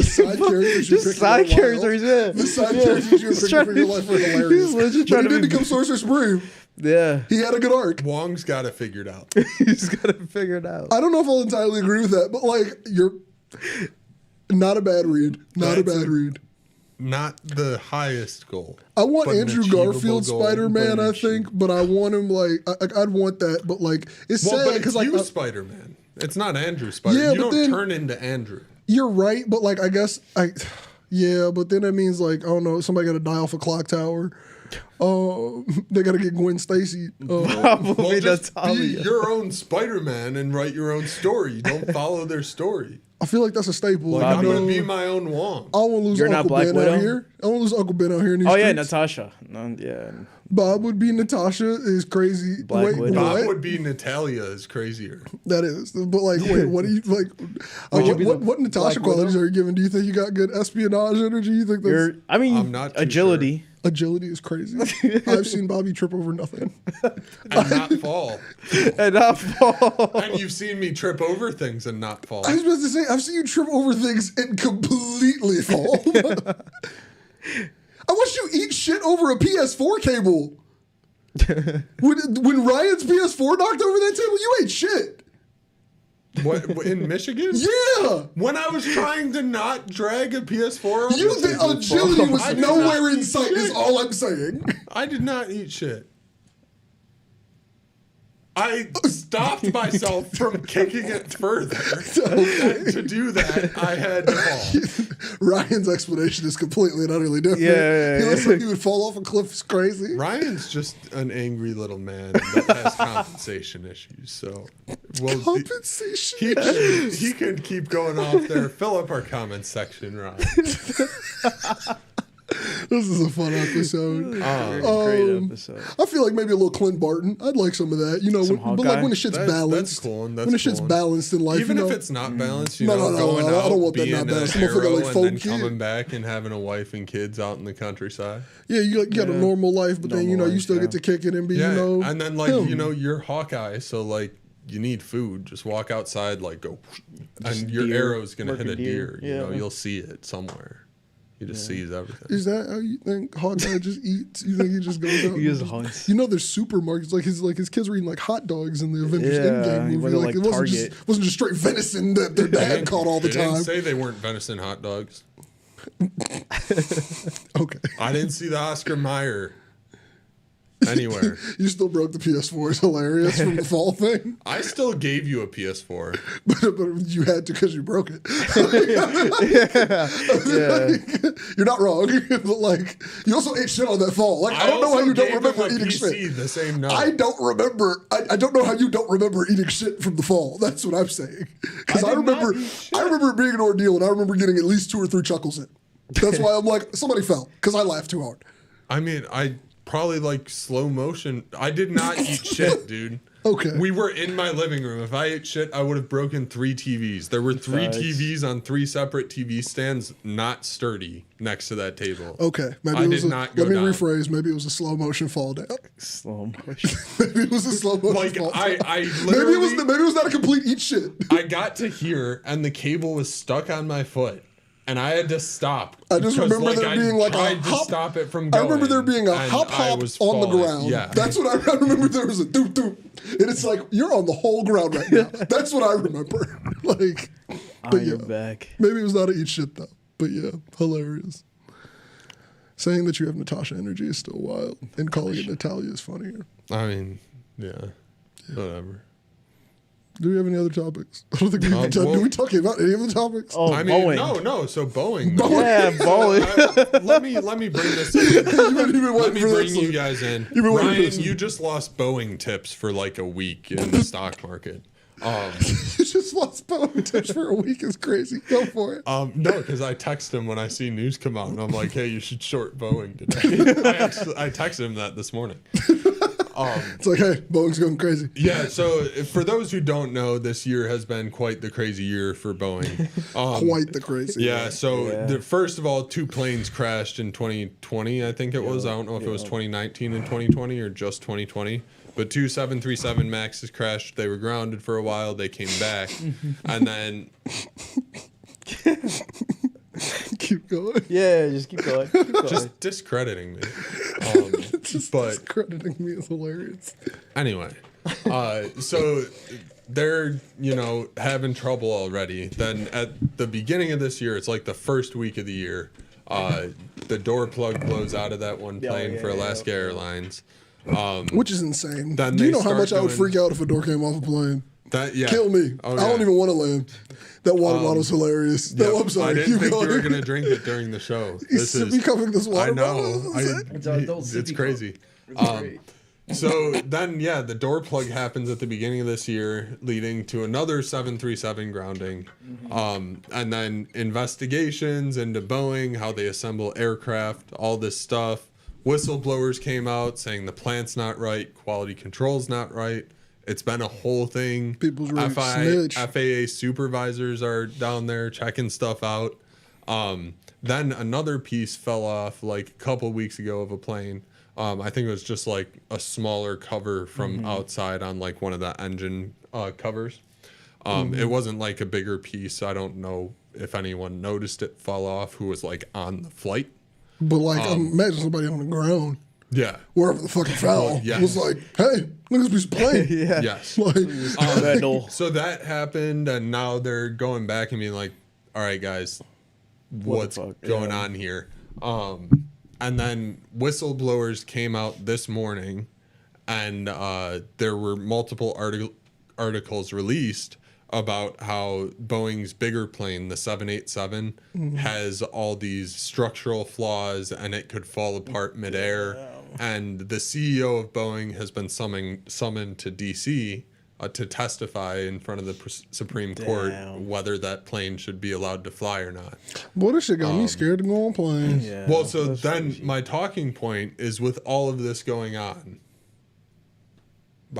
side characters you Just pick side for a while. characters, yeah. The side characters you pick for your life are hilarious. He's legit But trying he to did be- become Sorcerer Supreme. Yeah. He had a good arc. Wong's got it figured out. He's got to figure it out. I don't know if I'll entirely agree with that, but like you're not a bad read. Not a That's bad a- read. Not the highest goal. I want but an Andrew achievable Garfield goal, Spider-Man, but an I think, but I want him like I'd want that, but like it's Well, sad but because it's like you, Spider-Man. It's not Andrew Spider. Yeah, you but don't then- turn into Andrew. you're right, but like I guess yeah, but then that means like I don't know, somebody got to die off a clock tower. They got to get Gwen Stacy. Probably Well, just be Natalia. your own Spider-Man and write your own story. Don't follow their story. I feel like that's a staple. Like, I'm gonna be my own Wong. I don't want to lose You're not Uncle Black Ben Widow? out here. I don't lose Uncle Ben out here in these Oh yeah, streets. Natasha. No, yeah. Bob would be Natasha is crazy. Black Wait, Widow. Bob what? would be Natalia is crazier. That is. But like, wait, what do you like? Would you be the what Natasha Black qualities Widow? are you giving? Do you think you got good espionage energy? You think that's I'm not too agility. agility is crazy? I've seen Bobby trip over nothing. And not fall. And not fall. And you've seen me trip over things and not fall. I was supposed to say I've seen you trip over things and completely fall. I watched you eat shit over a PS4 cable. When Ryan's PS4 knocked over that table, you ate shit. What in Michigan? Yeah. When I was trying to not drag a PS4 on You the think table. agility I was did nowhere not in eat sight is shit. all I'm saying. I did not eat shit. I stopped myself from kicking it further. And to do that, I had to fall. Ryan's explanation is completely and utterly different. Yeah. He looks like he would fall off a cliff. It's crazy. Ryan's just an angry little man that has compensation issues. So, well, Compensation. he can keep going off there. Fill up our comments section, Ryan. This is a fun episode. Great episode. I feel like maybe a little Clint Barton. I'd like some of that. You know, Some but like Hawkeye? when the shit's balanced. That's cool. when the shit's balanced in life. Even you know, if it's not balanced, you No, know, no, going I out, don't want that being not an balanced. I'm gonna figure arrow, like and folk then kid. coming back and having a wife and kids out in the countryside. Yeah, you got a normal life, but then you know Normal you still life, get to kick it and be Yeah, you know. and then like him. you know you're Hawkeye, so like you need food. Just walk outside, like go, and your deer, arrow's gonna hit working a deer. deer. You know, Yeah. you'll see it somewhere. He just sees everything. Is that how you think Hawkeye just eats? You think he just goes out? He and just hunts. You know, there's supermarkets like his kids were eating like hot dogs in the Avengers Yeah, Endgame he movie. went to, Like like, it wasn't Target. wasn't just straight venison that their dad caught all the They didn't time. say they weren't venison hot dogs. Okay, I didn't see the Oscar Mayer anywhere. you still broke the PS4. It's hilarious from the fall thing, I still gave you a PS4. but you had to because you broke it. Yeah. You're not wrong, but like you also ate shit on that fall. Like I don't know how also you don't gave him remember a eating PC shit. the same night. I don't remember. I don't know how you don't remember eating shit from the fall. That's what I'm saying. Because I did not remember, eat shit. I remember it being an ordeal, and I remember getting at least 2 or 3 chuckles in. That's why I'm like, somebody fell because I laughed too hard. I mean, I probably like slow motion. I did not eat shit, dude. Okay. We were in my living room. If I ate shit, I would have broken 3 TVs. There were 3 Facts. TVs on 3 separate TV stands, not sturdy, next to that table. Okay, maybe I it was did a, not go let me down. rephrase. Maybe it was a slow motion fall down. Slow motion. Maybe it was a slow motion Like fall down. I maybe literally, maybe it was not a complete eat shit. I got to here and the cable was stuck on my foot. And I had to stop. I just because, remember there I being like a tried to hop. stop it from I going. remember there being a and hop I hop was on the falling. ground. Yeah. That's what I remember. There was a doop doop, and it's like you're on the whole ground right now. That's what I remember. Like, but On yeah, your back. maybe it was not a eat shit though. But yeah, hilarious. Saying that you have Natasha energy is still wild, and calling it Natalia is funnier. I mean, yeah. Whatever. Do we have any other topics? I don't think we've well- done. Do we talking about any of the topics? Oh, I mean, Boeing. no. So Boeing. though. Yeah, Boeing. Let me bring this in. You've been Let waiting me for bring this. you guys in. You've been waiting for Ryan, this. you just lost Boeing tips for like a week in the stock market. You just lost Boeing tips for a week is crazy. Go for it. No, because I text him when I see news come out, and I'm like, "Hey, you should short Boeing today." I texted him that this morning. It's like, hey, Boeing's going crazy. Yeah. So for those who don't know, this year has been quite the crazy year for Boeing. Quite the crazy. Yeah. So Yeah. first of all, 2 planes crashed in 2020. I think it was. I don't know if it was 2019 and 2020 or just 2020. But 2 737 Maxes crashed. They were grounded for a while. They came back, and then Keep going. Yeah, just keep going. Keep going. just discrediting me. Just But discrediting me is hilarious. anyway, so they're having trouble already. Then at the beginning of this year, it's like the first week of the year, the door plug blows out of that one plane for Alaska Airlines. Which is insane. Then Do you they know how much start I would doing- freak out if a door came off a plane? Kill me. Oh, I don't yeah. even want to land. That water bottle's hilarious. Yep. No, I'm sorry. I didn't Keep think going. you were gonna drink it during the show. He's sipping cupping this water I know. bottle. Is that- It's our adult It's sippy crazy. cup. It's great. So then, yeah, the door plug happens at the beginning of this year, leading to another 737 grounding. And then investigations into Boeing, how they assemble aircraft, all this stuff. Whistleblowers came out saying the plant's not right, quality control's not right. It's been a whole thing. People's ready to snitch. FAA supervisors are down there checking stuff out. Then another piece fell off like a couple weeks ago of a plane. I think it was just like a smaller cover from outside on like one of the engine covers. It wasn't like a bigger piece. I don't know if anyone noticed it fall off who was like on the flight. But like, imagine somebody on the ground. Yeah. Wherever the fucking foul. Yeah. It was like, hey, look at this piece of plane. Yeah. Yes. Like, So that happened, and now they're going back and being like, all right, guys, what's going on here? And then whistleblowers came out this morning, and there were multiple articles released about how Boeing's bigger plane, the 787, has all these structural flaws and it could fall apart midair. And the CEO of Boeing has been summoned to D.C. To testify in front of the Supreme Court whether that plane should be allowed to fly or not. boy, this shit got me scared to go on planes. Yeah, Well, so then crazy. my talking point is, with all of this going on,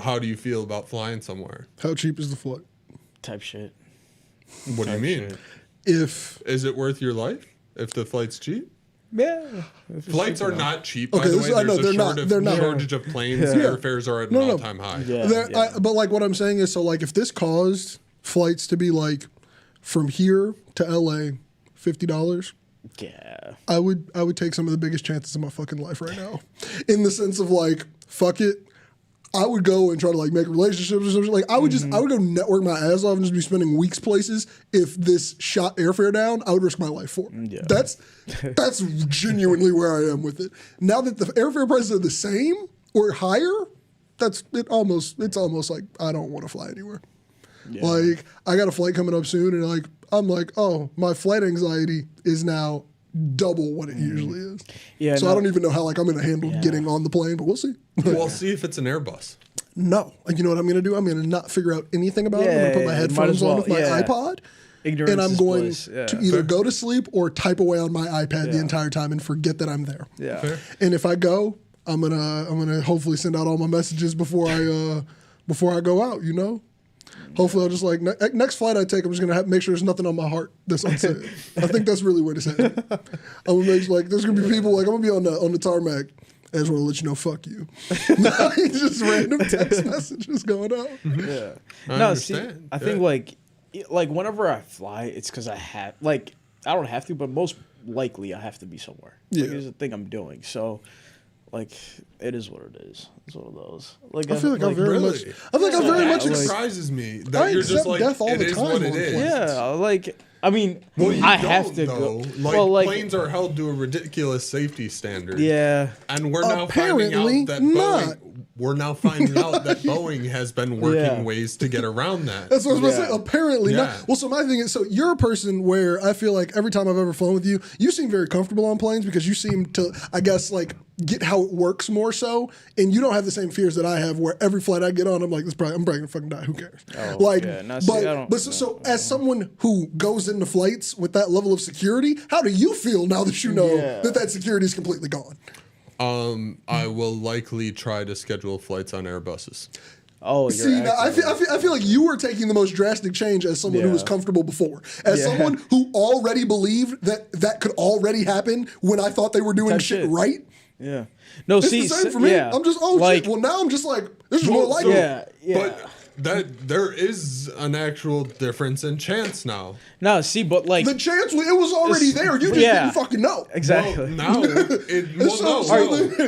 how do you feel about flying somewhere? How cheap is the flight? Type shit. What do you mean? If Is it worth your life if the flight's cheap? Yeah. Flights are not cheap, Okay, by the this- way. I know, There's they're a not. shortage of planes. Yeah. Airfares are at an all-time high. Yeah. but like what I'm saying is, so like if this caused flights to be like from here to LA, $50, Yeah. I would take some of the biggest chances of my fucking life right now, in the sense of like, fuck it. I would go and try to like make relationships or something. Like I would I would go network my ass off and just be spending weeks places. If this shot airfare down, I would risk my life for it. Yeah. That's genuinely where I am with it. Now that the airfare prices are the same or higher, it's almost like I don't want to fly anywhere. Yeah. Like I got a flight coming up soon, and like I'm like, oh, my flight anxiety is now double what it usually is. Yeah. So I don't even know how like I'm gonna handle getting on the plane, but we'll see. We'll see if it's an Airbus. No, you know what I'm gonna do? I'm gonna not figure out anything about it. I'm gonna put my Yeah, headphones on might as with my well, yeah. iPod, Ignorance and I'm is going bliss, yeah. to either go to sleep or type away on my iPad the Yeah. entire time and forget that I'm there. Yeah. Fair. And if I go, I'm gonna hopefully send out all my messages before I go out. You know. Hopefully, I'll just like next flight I take, I'm just gonna make sure there's nothing on my heart that's unsaid. I think that's really what it's at. I'm gonna make like there's gonna be people like I'm gonna be on the tarmac. I just want to let you know, fuck you. Just random text messages going out. Yeah. I No, see, understand. I think like whenever I fly, it's because I have like I don't have to, but most likely I have to be somewhere. Yeah. Like, it's a thing I'm doing. So, like, it is what it is. It's one of those. Like I feel like I very really? much. I feel like I very Yeah, much. It like- surprises me I that you're accept just like, death all it the is time what it on is. planes. Yeah, like I mean, Well, you I don't, have to though. go. Like, well, like planes are held to a ridiculous safety standard. yeah, And we're now finding Apparently out that not. Boeing has been working Yeah. ways to get around that. That's what I was about to Yeah. say. Apparently Yeah. not. Well, so my thing is, so you're a person where I feel like every time I've ever flown with you, you seem very comfortable on planes because you seem to, I guess, like get how it works more so, and you don't have the same fears that I have. Where every flight I get on, I'm like, I'm probably gonna fucking die. Who cares? Like, yeah. No, see, I don't- but so as someone who goes into flights with that level of security, how do you feel now that you know Yeah. that security is completely gone? I will likely try to schedule flights on Airbuses. Oh, you're See, now, I feel like you were taking the most drastic change as someone who Yeah. was comfortable before, as Yeah. someone who already believed that could already happen when I thought they were doing Type shit shit. right. Yeah. No, It's see, the same for me. Yeah. I'm just like, shit. Well, now I'm just like this is more Well, like so- it. Yeah. But that there is an actual difference in chance now. No, see, but like The chance it was already there. You just yeah. didn't fucking know. exactly. Well, now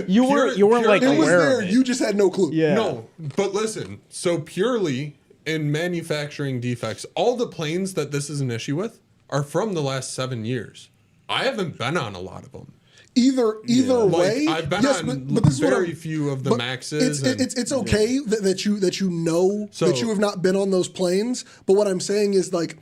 You weren't like It was aware there. of it. You just had no clue. Yeah. No, but listen. So purely in manufacturing defects, all the planes that this is an issue with are from the last 7 years. I haven't been on a lot of them. Either way, I've been yes, on but this is what very I'm- few of the but Maxes. It's okay that you know So- that you have not been on those planes. But what I'm saying is like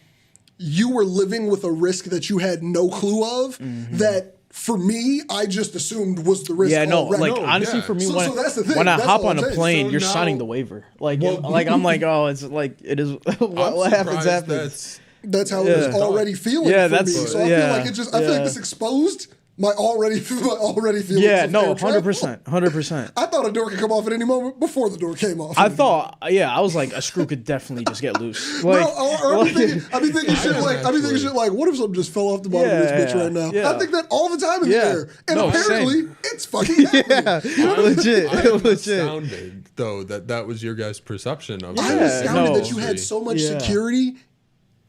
you were living with a risk that you had no clue of. Mm-hmm. That for me, I just assumed was the risk. Yeah, no, already. like honestly, yeah. for me, So- when, so that's the thing. when I That's hop all on I'm a saying. plane, So you're now- signing the waiver. Like, Well, like I'm like, oh, it's like it is. what happens surprised happens. That's how it was Yeah. already feeling Yeah, for me. that's- So I yeah, feel like it just. I feel like yeah. this exposed my already feelings. Yeah, of no, air travel. 100%. I thought a door could come off at any moment before the door came off. I thought, yeah, I was like, a screw could definitely just get loose. Like, Bro, or I be thinking shit am like, actually- what if something just fell off the bottom of this bitch Yeah, right now? yeah. I think that all the time in the Yeah. air, and No, apparently same. it's fucking happening. yeah, legit, I'm legit. astounded, though, that was your guys' perception of I'm the astounded no. that you had so much Yeah. security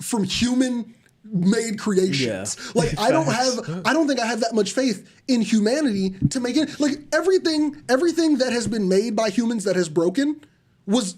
from human made creations. Yeah. Like I don't think I have that much faith in humanity to make it like everything that has been made by humans that has broken was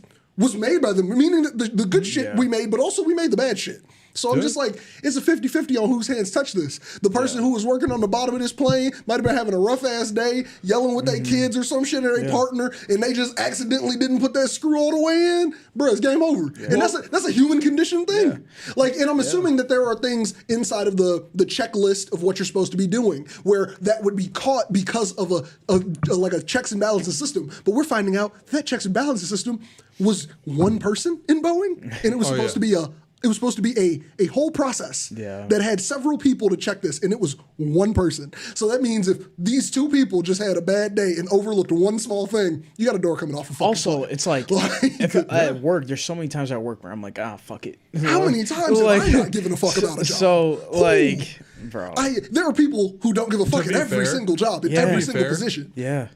made by them, meaning that the good shit Yeah. we made, but also we made the bad shit. So I'm just like, it's a 50-50 on whose hands touch this. The person who was working on the bottom of this plane might have been having a rough ass day, yelling with their kids or some shit or their partner, and they just accidentally didn't put that screw all the way in. Bro, it's game over. And that's a human condition thing. Like, and I'm assuming that there are things inside of the checklist of what you're supposed to be doing where that would be caught because of a checks and balances system. But we're finding out that checks and balances system was one person in Boeing, and it was supposed to be a whole process that had several people to check this, and it was one person. So that means if these two people just had a bad day and overlooked one small thing, you got a door coming off a fucking Also, plane. it's like, if at work, there's so many times at work where I'm like, fuck it. How many times have I not given a fuck about a job? So, like, bro. There are people who don't give a fuck be at every fair- single job, in Yeah. every To be single fair, position. Yeah.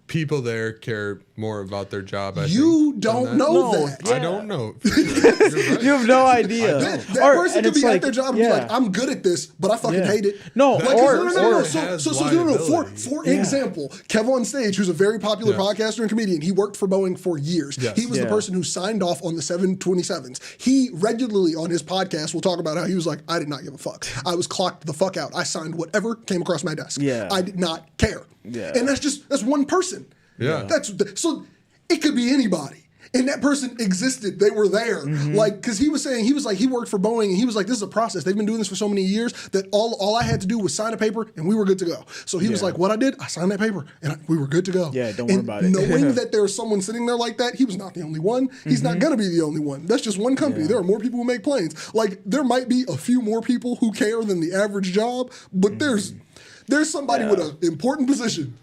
people there care more about their job. I You think, don't than know No, that. yeah. I don't know. For sure. You're right. You have no idea. That Or- person and could it's be like, at their job and be like, I'm good at this, but I fucking Yeah. hate it. No, Like, or- no. or So, has For liability. example, Kev on Stage, who's a very popular Yeah. podcaster and comedian, he worked for Boeing for years. Yes. He was the Yeah. person who signed off on the 727s. He regularly on his podcast will talk about how he was like, I did not give a fuck. I was clocked the fuck out. I signed whatever came across my desk. Yeah. I did not care. Yeah. And that's one person. Yeah. So it could be anybody. And that person existed. They were there. Like, because he was saying, he worked for Boeing, and he was like, this is a process. They've been doing this for so many years that all I had to do was sign a paper, and we were good to go. So he was Yeah. like, what I did, I signed that paper, and we were good to go. Yeah, don't worry about it. Knowing that there was someone sitting there like that, he was not the only one. He's not going to be the only one. That's just one company. Yeah. There are more people who make planes. Like, there might be a few more people who care than the average job, but there's somebody with an important position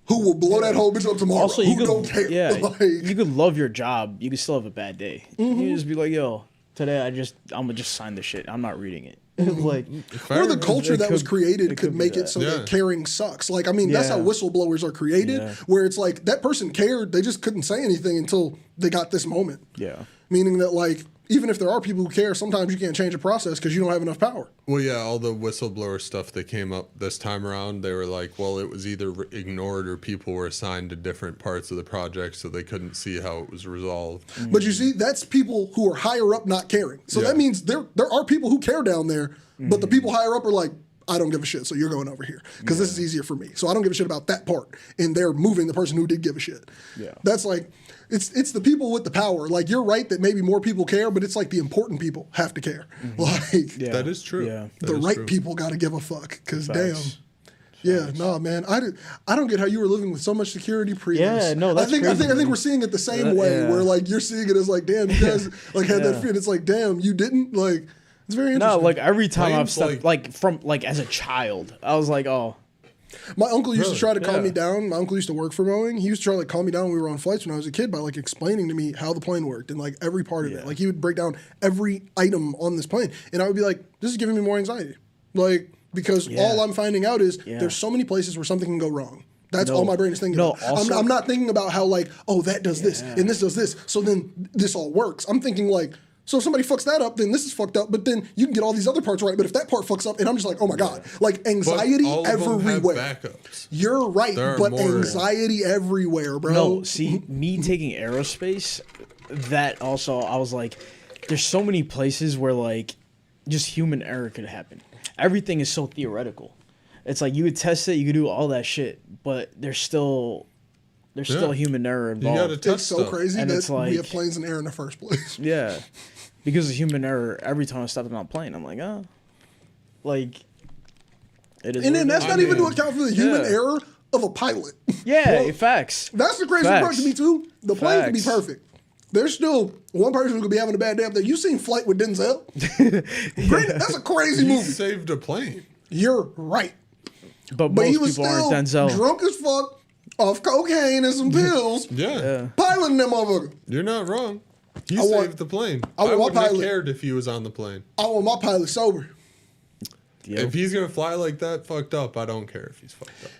who will blow that whole bitch up tomorrow. Also, who don't care. Yeah, Like, you could love your job. You could still have a bad day. You just be like, yo, today I'm gonna just sign this shit. I'm not reading it. Like, or the culture It that was could- created it could could make be it so that. that Yeah. caring sucks. Like, I mean, that's how Yeah. whistleblowers are created, Yeah. where it's like that person cared, they just couldn't say anything until they got this moment. Yeah. Meaning that, like, even if there are people who care, sometimes you can't change a process because you don't have enough power. Well, yeah, all the whistleblower stuff that came up this time around, they were like, well, it was either ignored or people were assigned to different parts of the project, so they couldn't see how it was resolved. But you see, that's people who are higher up not caring. So Yeah. that means there are people who care down there, but the people higher up are like, I don't give a shit, so you're going over here because this is easier for me. So I don't give a shit about that part, and they're moving the person who did give a shit. Yeah. That's like it's the people with the power. Like, you're right that maybe more people care, but it's like the important people have to care. Like, Yeah. That is true. Yeah. That the is right true. people got to give a fuck because damn. Facts. Yeah, no, man. I don't get how you were living with so much security pre. Yeah, no, that's I think crazy. we're seeing it the same way, yeah. where like you're seeing it as like, damn, you guys like had that fear. And it's like, damn, you didn't. Like, it's very No, interesting. like every time I've Planes, stepped, like from like as a child, I was like, oh, my uncle used to try to calm Yeah. me down. My uncle used to work for Boeing. He used to try to like calm me down when we were on flights when I was a kid by like explaining to me how the plane worked and like every part of it. Yeah. Like, he would break down every item on this plane, and I would be like, this is giving me more anxiety. Like, because all I'm finding out is there's so many places where something can go wrong. That's No. all my brain is thinking No, about. also- I'm not thinking about how like, oh, that does this and this does this, so then this all works. I'm thinking like, so if somebody fucks that up, then this is fucked up, but then you can get all these other parts right. But if that part fucks up, and I'm just like, oh my God, like But anxiety all of them have everywhere. backups. You're right, There are but more. anxiety everywhere, bro. no. See, me taking aerospace, that also I was like, there's so many places where like just human error could happen. Everything is so theoretical. It's like you could test it, you could do all that shit, but there's still human error You gotta involved. test It's so stuff. crazy And that it's we like- have planes in the air in the first place. Yeah, because of human error. Every time I stepped on a plane, I'm like, oh, like It is And then what it that's is. not even to account for the human yeah. error of a pilot. Yeah, facts. That's the crazy part to me too. The plane can be Facts. perfect. There's still one person who could be having a bad day up there. You seen Flight with Denzel? That's a crazy He movie. saved a plane. You're right. But But most he was people aren't still Denzel. drunk as fuck, off cocaine and some pills, Yeah. piloting that motherfucker. You're not wrong. He I want- saved the plane. I want my wouldn't have pilot- cared if he was on the plane. I want my pilot sober. Yep. If he's gonna fly like that, fucked up, I don't care if he's fucked up.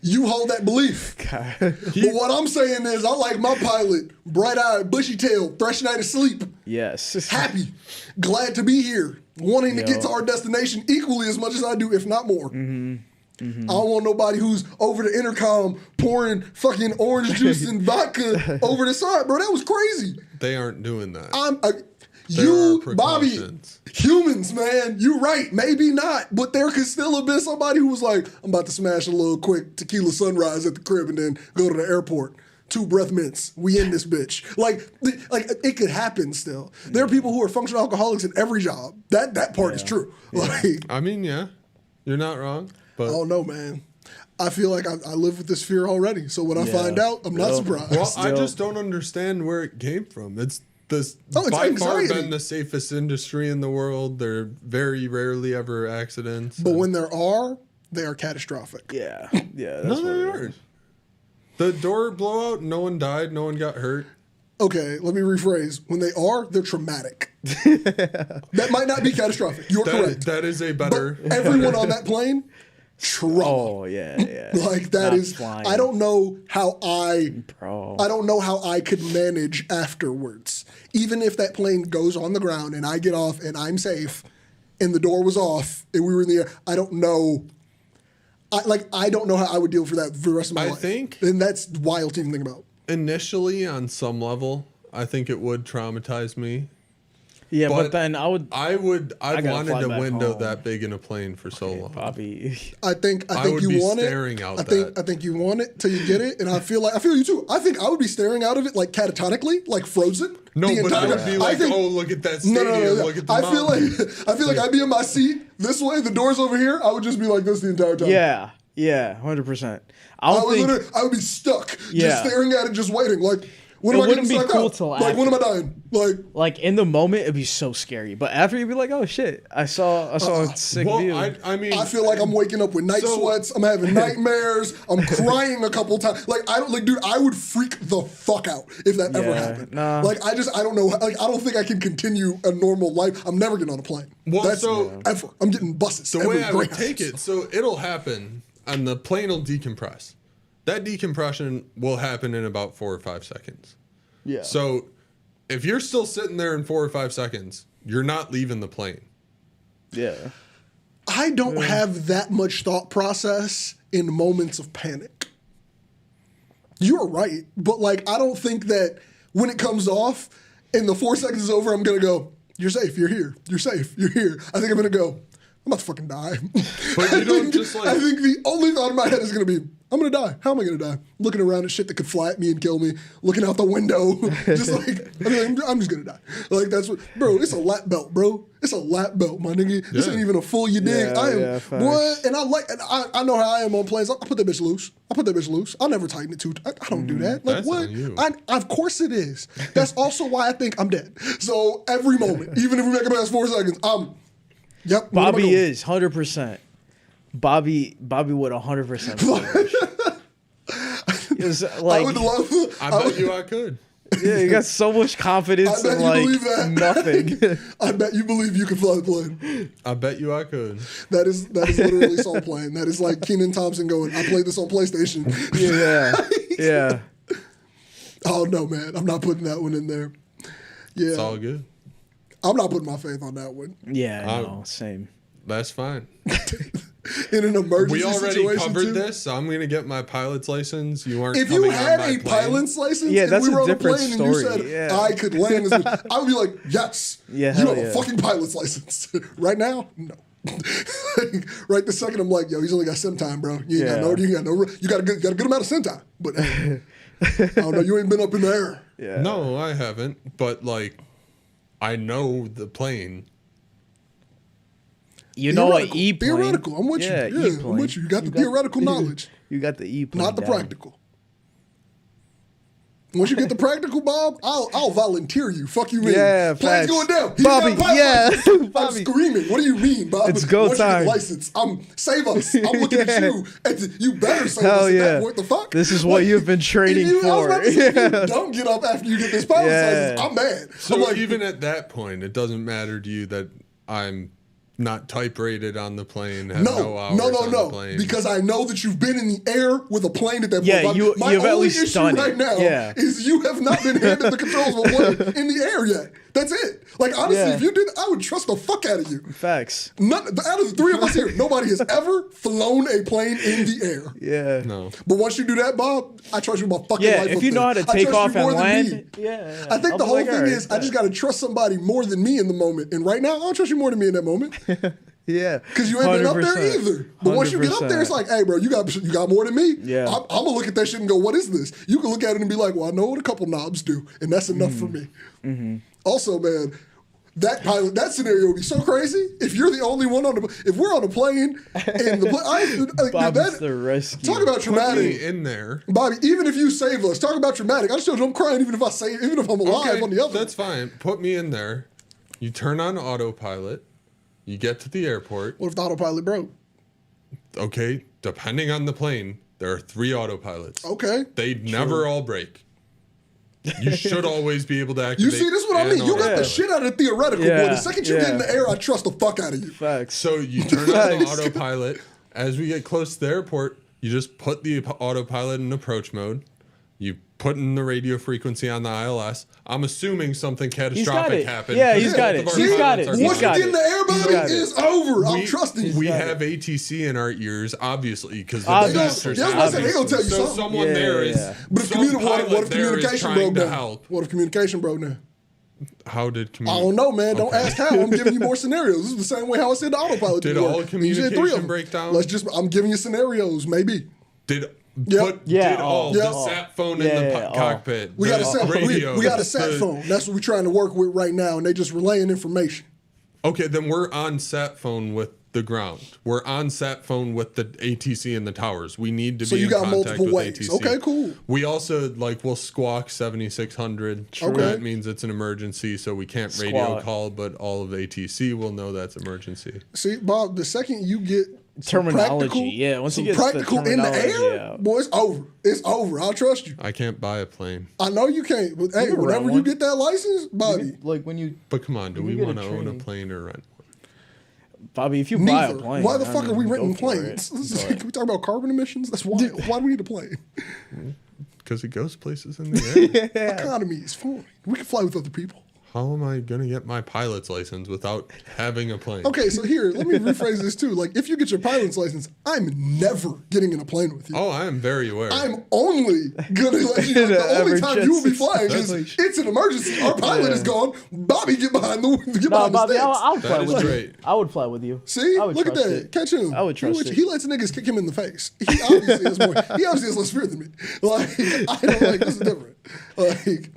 You hold that belief. But what I'm saying is, I like my pilot, bright-eyed, bushy-tailed, fresh night of sleep, Yes. happy, glad to be here, wanting to Yo. get to our destination equally as much as I do, if not more. I don't want nobody who's over the intercom pouring fucking orange juice and vodka over the side, bro. That was crazy. They aren't doing that. You, are Bobby, precautions. humans, man. You right. Maybe not, but there could still have been somebody who was like, I'm about to smash a little quick tequila sunrise at the crib and then go to the airport. 2 breath mints. We in this bitch. Like it could happen still. There are people who are functional alcoholics in every job. That part is true. Like, I mean, yeah, you're not wrong. But I don't know, man. I feel like I live with this fear already. So when I find out, I'm not surprised. well, I Still- just don't understand where it came from. It's this Oh, it's by anxiety. far been the safest industry in the world. There are very rarely ever accidents. But when there are, they are catastrophic. Yeah. Yeah. That's no, what they it aren't. is. The door blowout, no one died, no one got hurt. Okay, let me rephrase. When they are, they're traumatic. That might not be catastrophic. You're correct. That is a better. But everyone on that plane, trauma. Oh yeah. Yeah. Like that Not is. flying. I don't know how Bro. I don't know how I could manage afterwards. Even if that plane goes on the ground and I get off and I'm safe, and the door was off and we were in the air. I don't know. I don't know how I would deal for that for the rest of my life. think- and that's wild to even think about. Initially, on some level, I think it would traumatize me. Yeah, but but then I'd I've gotta wanted fly a back window home. that big in a plane for so long. Bobby. I think would you be want staring it. out I that. think you want it till you get it, and I feel you too. I think I would be staring out of it like catatonically, like Frozen. No, the but I entire would be time. like, think- oh, look at that no, stadium, no. look at the I feel mountains. like I'd be in my seat this way, the door's over here. I would just be like this the entire time. Yeah. Yeah. 100%. I would be stuck, Yeah. just staring at it, just waiting. Like, when It am I wouldn't getting be stuck cool out? till Like, when am I dying? Like, Like in the moment, it'd be so scary. But after you'd be like, "Oh shit! I saw a sick view." Well, I mean, I feel like I'm waking up with night So- sweats. I'm having nightmares. I'm crying a couple times. Like dude, I would freak the fuck out if that ever Yeah, happened. nah. Like, I don't know. Like, I don't think I can continue a normal life. I'm never getting on a plane. Well, That's so- ever. I'm getting buses. the way I would take it, so it'll happen, and the plane will decompress. That decompression will happen in about 4 or 5 seconds. yeah. So if you're still sitting there in 4 or 5 seconds, you're not leaving the plane. yeah. I don't have that much thought process in moments of panic. You're right, but like I don't think that when it comes off and the 4 seconds is over, I'm gonna go, "You're safe. You're here. You're safe. You're here." I think I'm gonna go, "I'm about to fucking die." But you don't just like. I think the only thought in my head is gonna be, "I'm gonna die. How am I gonna die?" Looking around at shit that could fly at me and kill me, looking out the window, just like I'm just gonna die. Like that's what, bro. It's a lap belt, bro. It's a lap belt, my nigga. This Yeah. ain't even a full. You dig? Yeah, I am, yeah, facts. boy. And I know how I am on planes. I put that bitch loose. I'll never tighten it too. I don't do that. Like That's what? on you. Of course it is. That's also why I think I'm dead. So every moment, even if we make it past 4 seconds, yep. where am I Bobby going? is 100%. Bobby would 100%. It's I like would love. I bet you I could. yeah, you got so much confidence I bet in you like believe that. nothing. I bet you believe you can fly the plane. I bet you I could. That is literally Soul playing. That is like Kenan Thompson going, "I played this on PlayStation." yeah, yeah. Oh no, man, I'm not putting that one in there. Yeah, It's all good. I'm not putting my faith on that one. Yeah, no, same. That's fine. In an emergency We already situation, covered too. this. So I'm gonna get my pilot's license. You aren't. If you coming had on a my plane. pilot's license Yeah, and that's we were a on a different plane and you story, said yeah. I could land this, I would be like, yes, Yeah, you hell have a yeah. fucking pilot's license. Right now, no. Right the second I'm like, yo, he's only got sim time, bro. You got a good amount of sim time, but I don't know, you ain't been up in the air. Yeah. No, I haven't. But like, I know the plane. You know what? Theoretical. E-plane. Theoretical. I'm with you. Yeah, E-plane. I'm with you. You got the theoretical knowledge. You got the E-plane. Not the down. practical. Once you get the practical, Bob, I'll volunteer you. Fuck you, mean? Yeah, Plane's facts. going down. He Bobby, got a pilot yeah. license. I'm Bobby. screaming. What do you mean, Bob? It's go Once you get time. the license, save us. I'm looking at you. And you better save Hell us at yeah. that point. The fuck? This is what you've been training If I was for. about to say, if you don't get up after you get this pilot Yeah. license, I'm mad. So I'm like, even at that point, it doesn't matter to you that I'm not type rated on the plane. Have no hours on the plane. Because I know that you've been in the air with a plane at that point. Yeah, Bob. you've My at only least issue done right it. now Yeah. is you have not been handed the controls of a plane in the air yet. That's it. Like, honestly, Yeah. if you did, I would trust the fuck out of you. Facts. Out of the three of us here, nobody has ever flown a plane in the air. Yeah. No. But once you do that, Bob, I trust you with my fucking Yeah, life. if up you know there. how to I take trust off you more and than me. land, yeah. I think I'll the be whole like, thing all right, is I just got to trust somebody more than me in the moment. And right now, I don't trust you more than me in that moment. Yeah. Because you ain't been up there 100%. either. But once you get up there, it's like, hey, bro, you got more than me. Yeah. I'm going to look at that shit and go, what is this? You can look at it and be like, well, I know what a couple knobs do. And that's enough for me. Mm-hmm. Also, man, that scenario would be so crazy if you're the only one on the, if we're on a plane and the plane, Bob's the rescue. talk about Put traumatic. me in there. Bobby, even if you save us, talk about traumatic. I still don't crying even if I'm alive Okay, on the other. that's fine. Put me in there. You turn on autopilot. You get to the airport. What if the autopilot broke? Okay, depending on the plane, there are 3 autopilots. Okay. They never all break. You should always be able to activate. You see, this is what I mean. You got the autopilot. shit out of the theoretical, boy. The second you get in the air, I trust the fuck out of you. Facts. So you turn on the Facts. autopilot. As we get close to the airport, you just put the autopilot in approach mode. You put in the radio frequency on the ILS. I'm assuming something catastrophic it. happened. Yeah, because he's got both it. of our He's got pilots it. are He's Once you got get in the air, Bobby, got it. it's over. I'm trusting you. We have ATC in our ears, obviously, because the Obviously. disasters Yeah, I was about to say, they gonna tell you So something. someone Yeah, there is. yeah. But if some what pilot if there is communication trying broke to down? help. What if communication broke down? How did I communication? don't know, man. Don't Okay. ask how. I'm giving you more scenarios. This is the same way how I said the autopilot. Did didn't all work. You said 3 of communication them. break down? I'm giving you scenarios, maybe. Did Yep. Yeah, did all Yep. the sat phone in the Yeah, cockpit? We got the a sat radio. we got a sat phone. That's what we're trying to work with right now, and they just relaying information. Okay, then we're on sat phone with the ground. We're on sat phone with the ATC and the towers. We need to So be you in got contact multiple with ways. ATC. Okay, cool. We also we'll squawk 7600. Okay. That means it's an emergency, so we can't radio Squawk. call, but all of ATC will know that's emergency. See, Bob, the second you get some Terminology, practical- yeah, once some you get the practical in the terminology air, out. boy, it's over. It's over. I'll trust you. I can't buy a plane. I know you can't, but hey, can rent whenever you one. get that license, Bobby, Like when you, But come on, do You we get a want to own a training. plane or rent one? Bobby, if you buy a neither. plane, Why the I fuck are mean, we go renting for planes? it. Can we talk about carbon emissions? That's why. Why do we need a plane? Because it goes places in the air. Economy is fine. We can fly with other people. How am I going to get my pilot's license without having a plane? Okay, so here, let me rephrase this too. Like, if you get your pilot's license, I'm never getting in a plane with you. Oh, I am very aware. I'm only gonna let you know the only time you will be Emergency flying is situation. it's an emergency. Our pilot is gone. Bobby, get behind the No, behind Bobby, the I'll stands. fly That is with great. you. I would fly with you. See, I would look at trust that. it. Catch him. I would trust it. He lets niggas kick him in the face. He obviously has more. He obviously has less fear than me. Like, I don't like this is different. Like.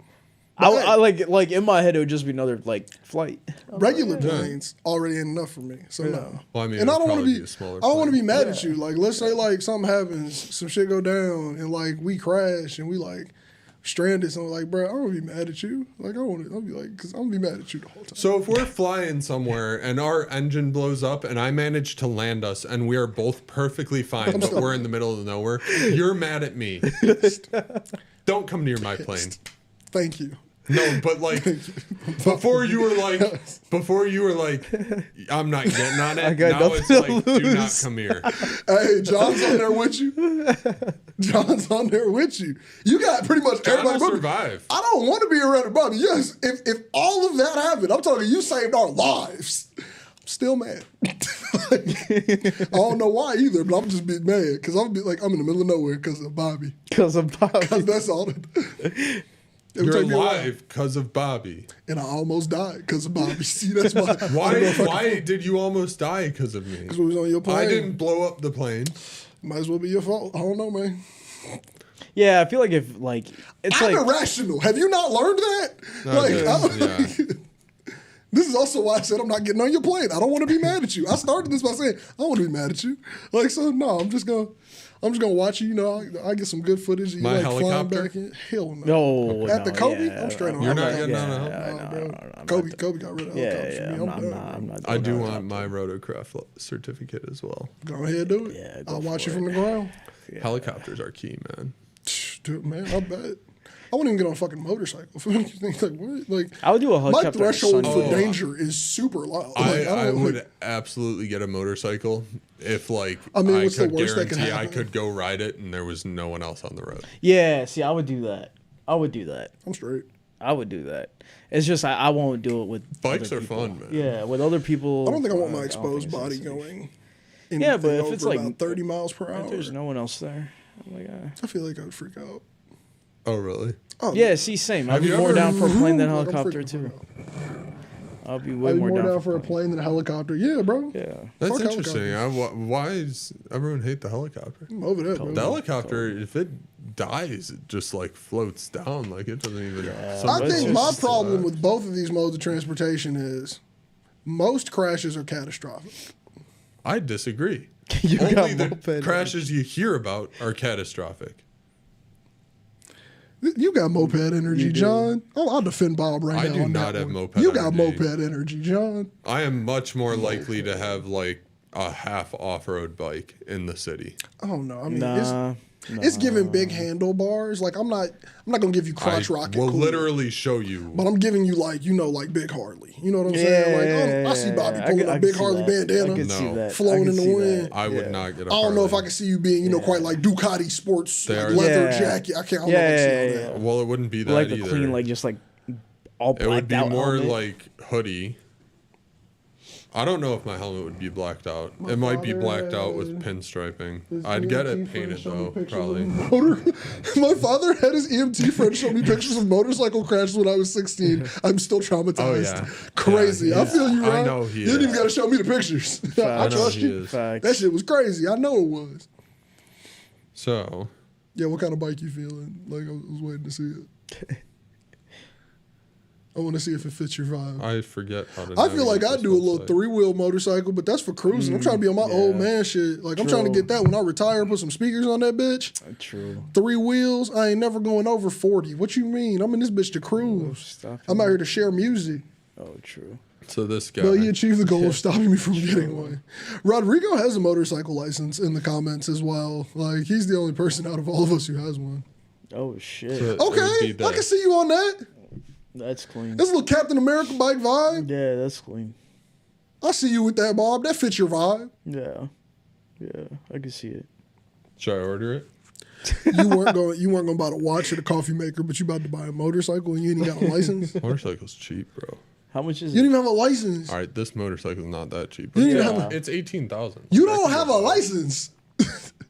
I like in my head it would just be another flight. Regular planes already ain't enough for me, so no. Well, I mean, and it I don't would want probably to be a smaller I don't want to be plane. mad at you. Like, let's say something happens, some shit go down, and we crash and we stranded. So bro, I don't want to be mad at you. Like, I'll be because I'm gonna be mad at you the whole time. So if we're flying somewhere and our engine blows up and I manage to land us and we are both perfectly fine, but we're in the middle of nowhere, you're mad at me. Don't come near my plane. Thank you. No, but before you were like, I'm not getting on it. got Now nothing it's to like, do not lose. come here. Hey, John's on there with you. John's on there with you. You got pretty much John everybody. will but survive. I don't want to be around Bobby. Yes, if all of that happened, I'm talking you saved our lives. I'm still mad. I don't know why either, but I'm just be mad because I'm in the middle of nowhere because of Bobby. Because of Bobby. Because that's all. It would You're take me a while. alive because of Bobby. And I almost died because of Bobby. See, that's why. Why did you almost die because of me? Because we was on your plane. I didn't blow up the plane. Might as well be your fault. I don't know, man. Yeah, I feel like if it's I'm like irrational. Have you not learned that? Okay, yeah. This is also why I said I'm not getting on your plane. I don't want to be mad at you. I started this by saying I don't want to be mad at you. Like, so no, I'm just gonna watch you. You know, I get some good footage. You My like flying helicopter? back in. Hell no. No, At the no, Kobe, yeah, I'm straight on. You're not helicopter. getting on a no, Kobe got rid of helicopters for me. I'm not. I do doing want my rotocraft certificate as well. Go ahead, and do it. Yeah, go I'll watch for you it. from the ground. Helicopters are key, man. Dude, man, I bet. I wouldn't even get on a fucking motorcycle. like, what? Like, I would do a my helicopter. threshold for Sunday. danger is super low. Like, I don't would like- absolutely get a motorcycle if, like, I mean, I what's the could worst that can guarantee I happen? could go ride it and there was no one else on the road. Yeah, see, I would do that. I'm straight. I would do that. It's just I won't do it with Bikes other are people. fun, man. Yeah, with other people. I don't think I want my don't exposed think body it's safe. going. Yeah, but if anything it's over like about 30 miles per If hour, there's no one else there, I'm like, I feel like I would freak out. Oh, really? Oh, yeah. See, same. I'd Have be you more ever- down for a plane than a Like, I'm helicopter freaking too. out. I'll be way I'd be more down for a plane than a helicopter. Yeah, bro. Yeah. That's Fuck interesting. Why does everyone hate the helicopter? I'm over that, bro. The helicopter, if it dies, it just like floats down. Like it doesn't even. I It's think my just, problem with both of these modes of transportation is most crashes are catastrophic. I disagree. You got Only the moped crashes you hear about are catastrophic. You got moped energy, John. Oh, I'll defend Bob right I now. do on not that have one. moped You got energy. moped energy, John. I am much more likely to have like a half off-road bike in the city. Oh no, I mean Nah. it's giving big handlebars. Like I'm not gonna give you crotch I rocket. will cool, literally show you. but I'm giving you like big Harley. You know what I'm saying? Like I see Bobby pulling a big Harley bandana, I can see No. that. flowing I can in the see wind. that. I would Yeah. not get a I don't know if I Harley. can see you being, quite like Ducati sports They like are- leather Yeah. jacket. I can't. I don't know if I can see all that. Well, it wouldn't be that Like either. the clean, like just like all It would blacked be out more helmet. like hoodie. I don't know if my helmet would be blacked out. It might be father blacked out has with pinstriping. his I'd get EMT it friend painted show me though, pictures probably. of My father had his EMT friend show me pictures of motorcycle crashes when I was 16. I'm still traumatized. Oh, yeah. Crazy. Yeah, I feel you, I right? know he You didn't is. even got to show me the pictures. I I know trust he you. is. Facts. That shit was crazy. I know it was. So, Yeah, what kind of bike you feeling? Like, I was waiting to see it. I want to see if it fits your vibe. I forget how to. I feel like I navigate do a this little website. 3-wheel motorcycle, but that's for cruising. I'm trying to be on my old yeah. man shit. Like, I'm trying to True. get that when I retire, put some speakers on that bitch. True. 3 wheels, I ain't never going over 40. What you mean? I'm in this bitch to cruise. Stop. I'm out here to share music. Oh, true. So this guy. But he achieved the goal of stopping me from getting away. Rodrigo has a motorcycle license in the comments as well. Like, he's the only person out of all of us who has one. Oh shit. So it would Okay, be I the- can see you on that. That's clean. That's a little Captain America bike vibe. Yeah, that's clean. I see you with that, Bob. That fits your vibe. Yeah. Yeah, I can see it. Should I order it? You weren't going to buy a watch or a coffee maker, but you about to buy a motorcycle and you ain't even got a license. You Motorcycle's cheap, bro. How much is didn't it? even have a license. All right, this motorcycle's not that cheap. You But didn't even yeah, have it's 18,000. You don't have a license.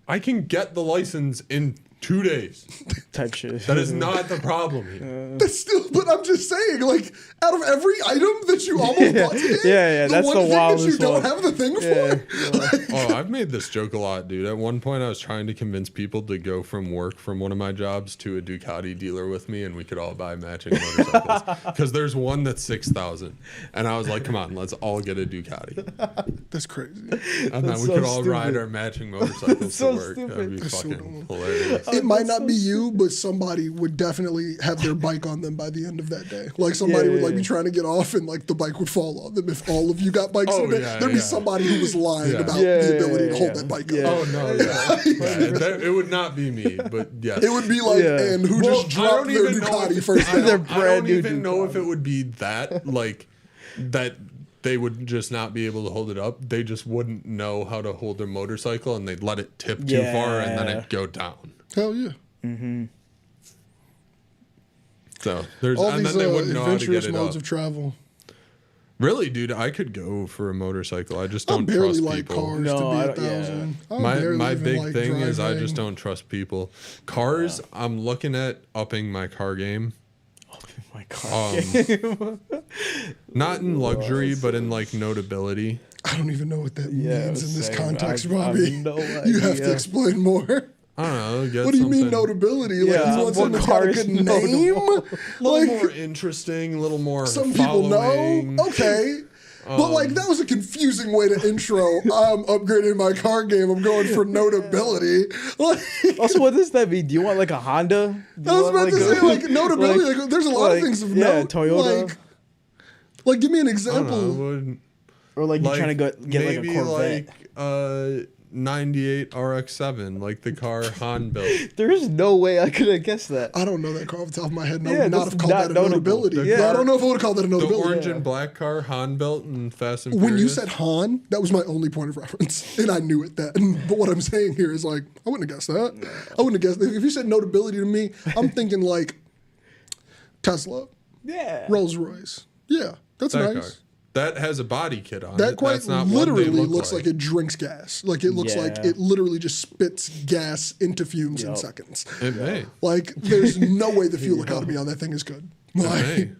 I can get the license in 2 days. Type shit. That is not the problem here. That's still, but I'm just saying, like, out of every item that you almost bought today, Yeah, that's one the thing that you wildest don't one. have the thing Yeah. for. Oh, I've made this joke a lot, dude. At one point, I was trying to convince people to go from work from one of my jobs to a Ducati dealer with me, and we could all buy matching motorcycles. Because there's one that's 6,000, and I was like, "Come on, let's all get a Ducati." That's crazy. And then That's we so could all ride stupid. our matching motorcycles so to work. That'd stupid. be That's so fucking dumb. hilarious. It might that's not so be you, but somebody would definitely have their bike on them by the end of that day. Like somebody would like be trying to get off, and like the bike would fall on them if all of you got bikes Oh, in there. yeah, There'd be yeah. somebody who was lying Yeah. about Yeah, the ability to hold yeah. that bike Yeah. up. Oh no, yeah. It would not be me, but yes. It would be like, Yeah. and who Well, just I dropped don't their even know Ducati if- first I time. Their don't, I brand don't new even know if Ducati. it would be that like that they would just not be able to hold it up. They just wouldn't know how to hold their motorcycle, and they'd let it tip too far, and then Yeah. it'd go down. Hell yeah. So there's All and these then they wouldn't know how to adventurous get it modes up. of travel. Really, dude, I could go for a motorcycle. I just I don't barely trust like people. cars No, to be I 1,000. I My barely my even big like thing is I driving. just don't trust people. Cars, I'm looking at upping my car game. My God. Not in luxury, but in like notability. I don't even know what that Yeah, means in this same. context, I have Bobby. no You have to idea. explain more. I don't know. Get What do you mean something notability? Yeah, Like you want something that's got a cars good name? notable. a little Like more interesting, a little more some people following. know. Okay. But like that was a confusing way to intro. I'm upgrading my car game. I'm going for notability. Like, Also, what does that mean? Do you want like a Honda? Do I you was want, about to say like notability. like- Like, there's a lot of like, things of yeah, note. Toyota. Like give me an I don't example. know. Would, Or like you're trying to get like a maybe Corvette. like 98 RX-7 like the car Han built. There is no way I could have guessed that. I don't know that car off the top of my head. And I Yeah, would not that's have called not that a notable. notability. The Yeah, I car- don't know if I would have called that a The notability. orange and black car Han built in Fast and When you Furious. said Han, that was my only point of reference, and I knew it then. But what I'm saying here is like, I wouldn't have guessed that. I wouldn't have guessed that. If you said notability to me, I'm thinking like Tesla, Yeah. Rolls Royce. Yeah, that's that nice. car. That has a body kit on That it. quite That's not literally what they look looks like it drinks gas. Like it looks like Yeah. it literally just spits gas into fumes in Yup. seconds. It may. Like there's no way the fuel economy on that thing is good. It Like, may.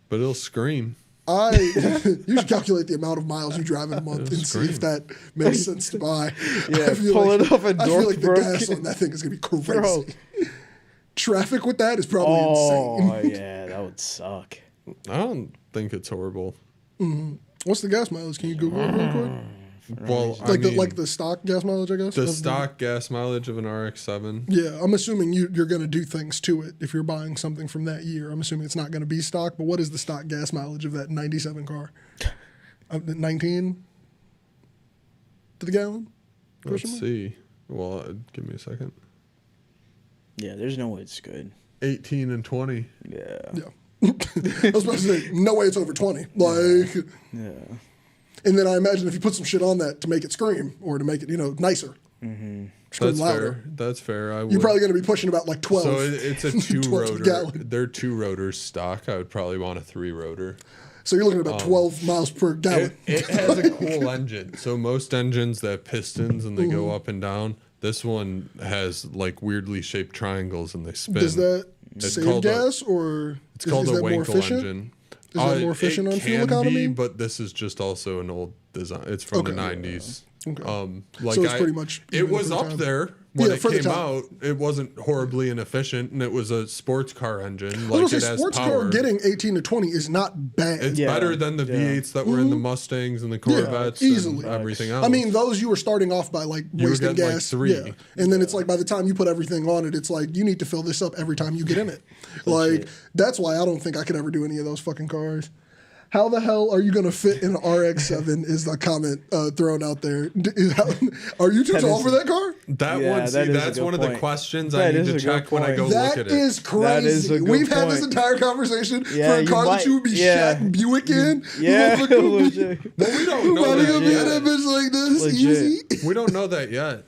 But it'll scream. you should calculate the amount of miles you drive in a month and see if that makes sense to buy. Yeah, I feel pull like, it off at I feel like the Northbrook. gas on that thing is gonna be crazy. Bro. Traffic with that is probably Oh insane. yeah, that would suck. I don't think it's horrible. What's the gas mileage? Can you Google it real quick? Well, I Like mean, the stock gas mileage, I guess. the Of stock gas mileage of an RX-7. Yeah, I'm assuming you're going to do things to it if you're buying something from that year. I'm assuming it's not going to be stock, but what is the stock gas mileage of that 97 car? 19 to the gallon? Let's Question mark? see. Well, give me a second. Yeah, there's no way it's good. 18 and 20. Yeah. Yeah. I was about to say, no way it's over 20. Like, Yeah. and then I imagine if you put some shit on that to make it scream or to make it, nicer, scream That's louder, fair. That's fair. I would. you're probably going to be pushing about like 12. So it's a 12 to the two-rotor. gallon. They're two rotors stock. I would probably want a three-rotor. So you're looking at about 12 miles per gallon. It has a cool engine. So most engines that have pistons and they go up and down. This one has like weirdly shaped triangles and they spin. Does that It's save called gas or It's called is a that more Wankel efficient? engine. Is that more efficient it on fuel can economy? Be, but this is just also an old design. It's from the Okay. 90s. Okay. Like So it's pretty much It even was for the up time. there when Yeah, it for the came time. out. It wasn't horribly inefficient, and it was a sports car engine. I was Like gonna it say, has sports power. car getting 18 to 20 is not bad. It's Yeah, better than the yeah. V8s that were in the Mustangs and the Corvettes easily. and everything else. I mean, those you were starting off by like You were wasting getting, like, gas. 3. Yeah. And then it's like by the time you put everything on it, it's like you need to fill this up every time you get in it. Like that's why I don't think I could ever do any of those fucking cars. How the hell are you going to fit in an RX-7 is the comment thrown out there. Are you too tall for that car? that Yeah, one, that see, is a that's good one of the point. questions That I need is to a good check when I point. go That look at is it. crazy. That is a good We've had this point. entire conversation Yeah, for a you car that might- you would be yeah. Shaq Buick in. Yeah. You motherfucker would be- Legit. Well, we don't know Riding up that in that yet. bitch like this, Legit. easy. We don't know that yet.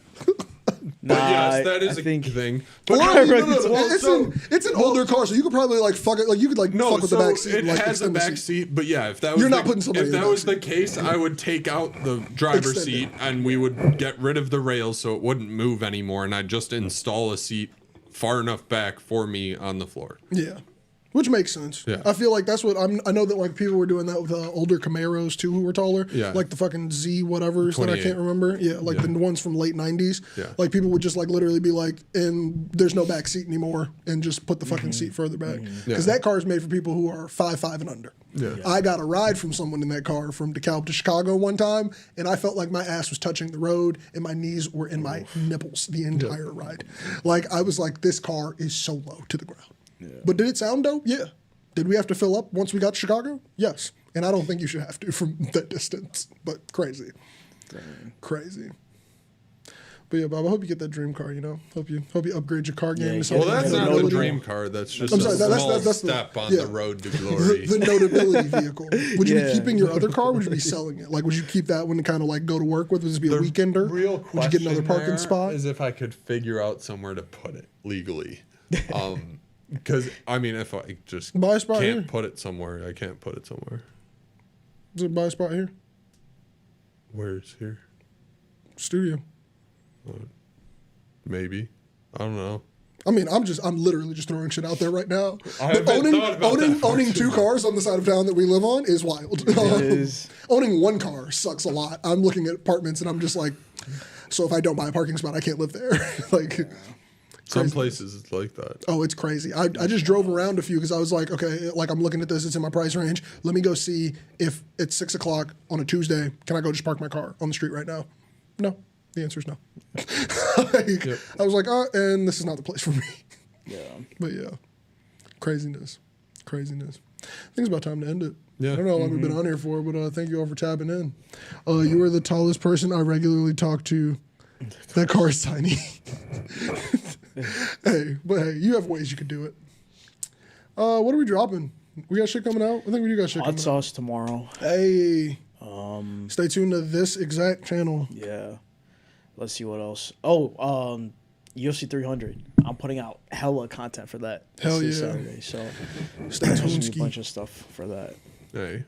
Nah, But yes, that is I a think thing. Well, But I mean, well, it's an older car, so you could probably like fuck it. Like you could like no, fuck with so the back seat. it and, like, has a extend the back seat. seat, but yeah, if that was You're not the, putting somebody if in the that back was the seat. case, I would take out the driver's Extend seat it. and we would get rid of the rails so it wouldn't move anymore, and I'd just install a seat far enough back for me on the floor. Yeah. Which makes sense. Yeah. I feel like that's what I know that like people were doing that with older Camaros too who were taller. Yeah. Like the fucking Z whatevers that I 28. can't remember. Yeah, like the ones from late 90s. Yeah. Like people would just like literally be like, and there's no back seat anymore and just put the fucking seat further back. Because Yeah. that car is made for people who are 5'5" and under. Yeah. I got a ride from someone in that car from DeKalb to Chicago one time, and I felt like my ass was touching the road and my knees were in my nipples the entire ride. Like I was like, this car is so low to the ground. But did it sound dope? Yeah. Did we have to fill up once we got to Chicago? Yes. And I don't think you should have to from that distance. But crazy. Crazy. But yeah, Bob, I hope you get that dream car, Hope you upgrade your car game. Yeah, to get something Well, that's with not the notability. dream car. That's just I'm a sorry, small that's the- step on yeah. the road to glory. The notability vehicle. Would you Yeah. be keeping your other car? Or would you be selling it? Like, would you keep that one to kind of like go to work with? Would this be a weekender? Real Would you question get another parking there spot? is if I could figure out somewhere to put it legally. Because I mean, if I just Buy a spot can't here. put it somewhere, I can't put it somewhere. Is it buy a spot here? Where's here? Studio. Maybe. I don't know. I mean, I'm literally just throwing shit out there right now. I But haven't thought about that part owning too two much. cars on the side of town that we live on is wild. It is. Owning one car sucks a lot. I'm looking at apartments and I'm just like, So if I don't buy a parking spot, I can't live there. Like, Some crazy. places it's like that. Oh, it's crazy. I just drove around a few because I was like, okay, like I'm looking at this, it's in my price range. Let me go see if it's 6 o'clock on a Tuesday. Can I go just park my car on the street right now? No. The answer is no. Like, I was like, oh, and this is not the place for me. Yeah. But yeah, craziness. I think it's about time to end it. Yeah. I don't know how long we've been on here for, but thank you all for tapping in. You are the tallest person I regularly talk to. That car is tiny. Hey, you have ways you could do it. What are we dropping? We got shit coming out? I think we do got shit Hot coming sauce tomorrow. out. Hey. Stay tuned to this exact channel. Yeah. Let's see what else. Oh, UFC 300. I'm putting out hella content for that. Hell this yeah. Saturday, so Stay there's tuned, gonna be Ski. a bunch of stuff for that. Hey.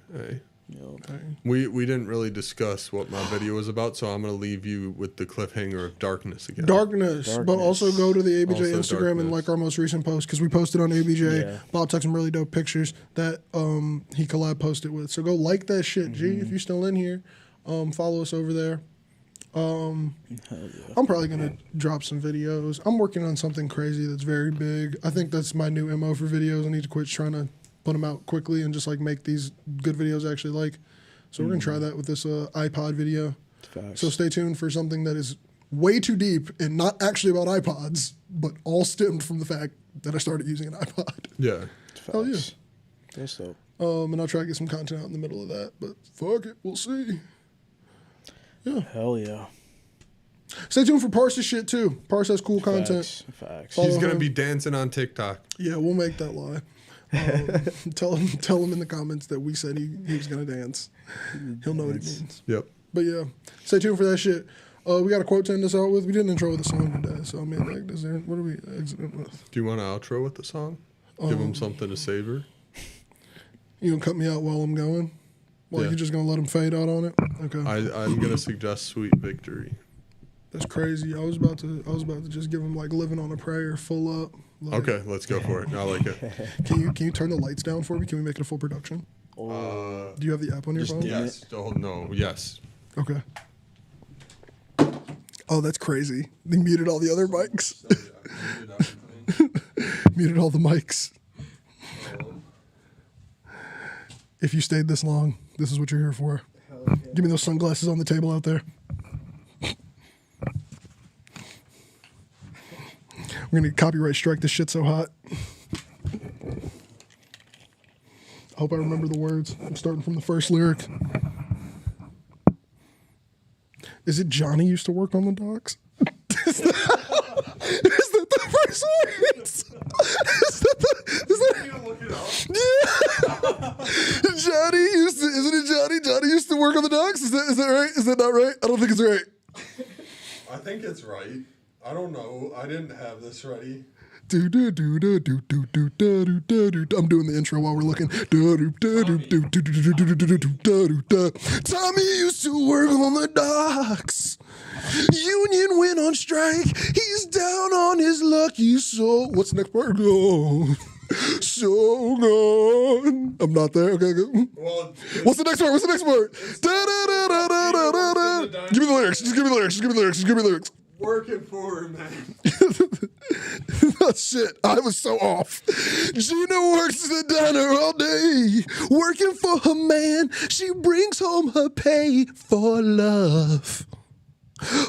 Yep. We didn't really discuss what my video was about, so I'm gonna leave you with the cliffhanger of darkness again. Darkness, but also go to the ABJ Also Instagram and darkness. like our most recent post because we posted on ABJ. Yeah. Bob took some really dope pictures that he collab posted with. So go like that shit, G. If you're still in here, follow us over there. I'm probably gonna drop some videos. I'm working on something crazy that's very big. I think that's my new MO for videos. I need to quit trying to put them out quickly and just like make these good videos I actually like. So we're gonna try that with this iPod video. Facts. So stay tuned for something that is way too deep and not actually about iPods, but all stemmed from the fact that I started using an iPod. Yeah. Hell yeah. That's dope. And I'll try to get some content out in the middle of that, but fuck it, we'll see. Yeah. Hell yeah. Stay tuned for Parse's shit too. Parse has cool content. Facts. Follow He's gonna him. be dancing on TikTok. Yeah, we'll make that lie. Tell him in the comments that we said he was gonna dance. He'll know what it means. Yep. But yeah, stay tuned for that shit. We got a quote to end this out with. We didn't intro with a song today, so I mean, like, what do we exit with? Do you want to outro with the song? Give him something to savor. You gonna cut me out while I'm going? Well, Yeah. you're just gonna let him fade out on it? Okay. I'm gonna suggest "Sweet Victory." That's crazy. I was about to just give him like "Living on a Prayer" full up. Like, Okay, let's go for it. I like it. Can you turn the lights down for me? Can we make it a full production? Uh, Do you have the app on your phone? yes. Oh no. Yes. Okay. Oh, that's crazy. They muted all the other mics. Muted all the mics. If you stayed this long, this is what you're here for. Give me those sunglasses on the table out there. We're gonna copyright strike this shit so hot. I hope I remember the words. I'm starting from the first lyric. Is it Johnny used to work on the docks? Is that the first words? Yeah. Johnny used to, isn't it Johnny? Johnny used to work on the docks? Is that right? Is that not right? I don't think it's right. I think it's right. I don't know. I didn't have this ready. I'm doing the intro while we're looking. Tommy used to work on the docks. Union went on strike. He's down on his lucky soul. What's the next part? Oh, so gone. I'm not there. Okay, good. Well, What's the next part? What's the next part? Give me the lyrics. Just give me the lyrics. Just give me the lyrics. Just give me the lyrics. working for her, man. Oh, shit, I was so off. Gina works at the diner all day, working for her man. She brings home her pay for love.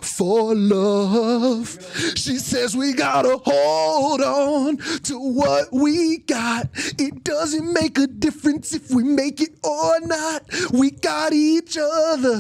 For love. She says we gotta hold on to what we got. It doesn't make a difference if we make it or not. We got each other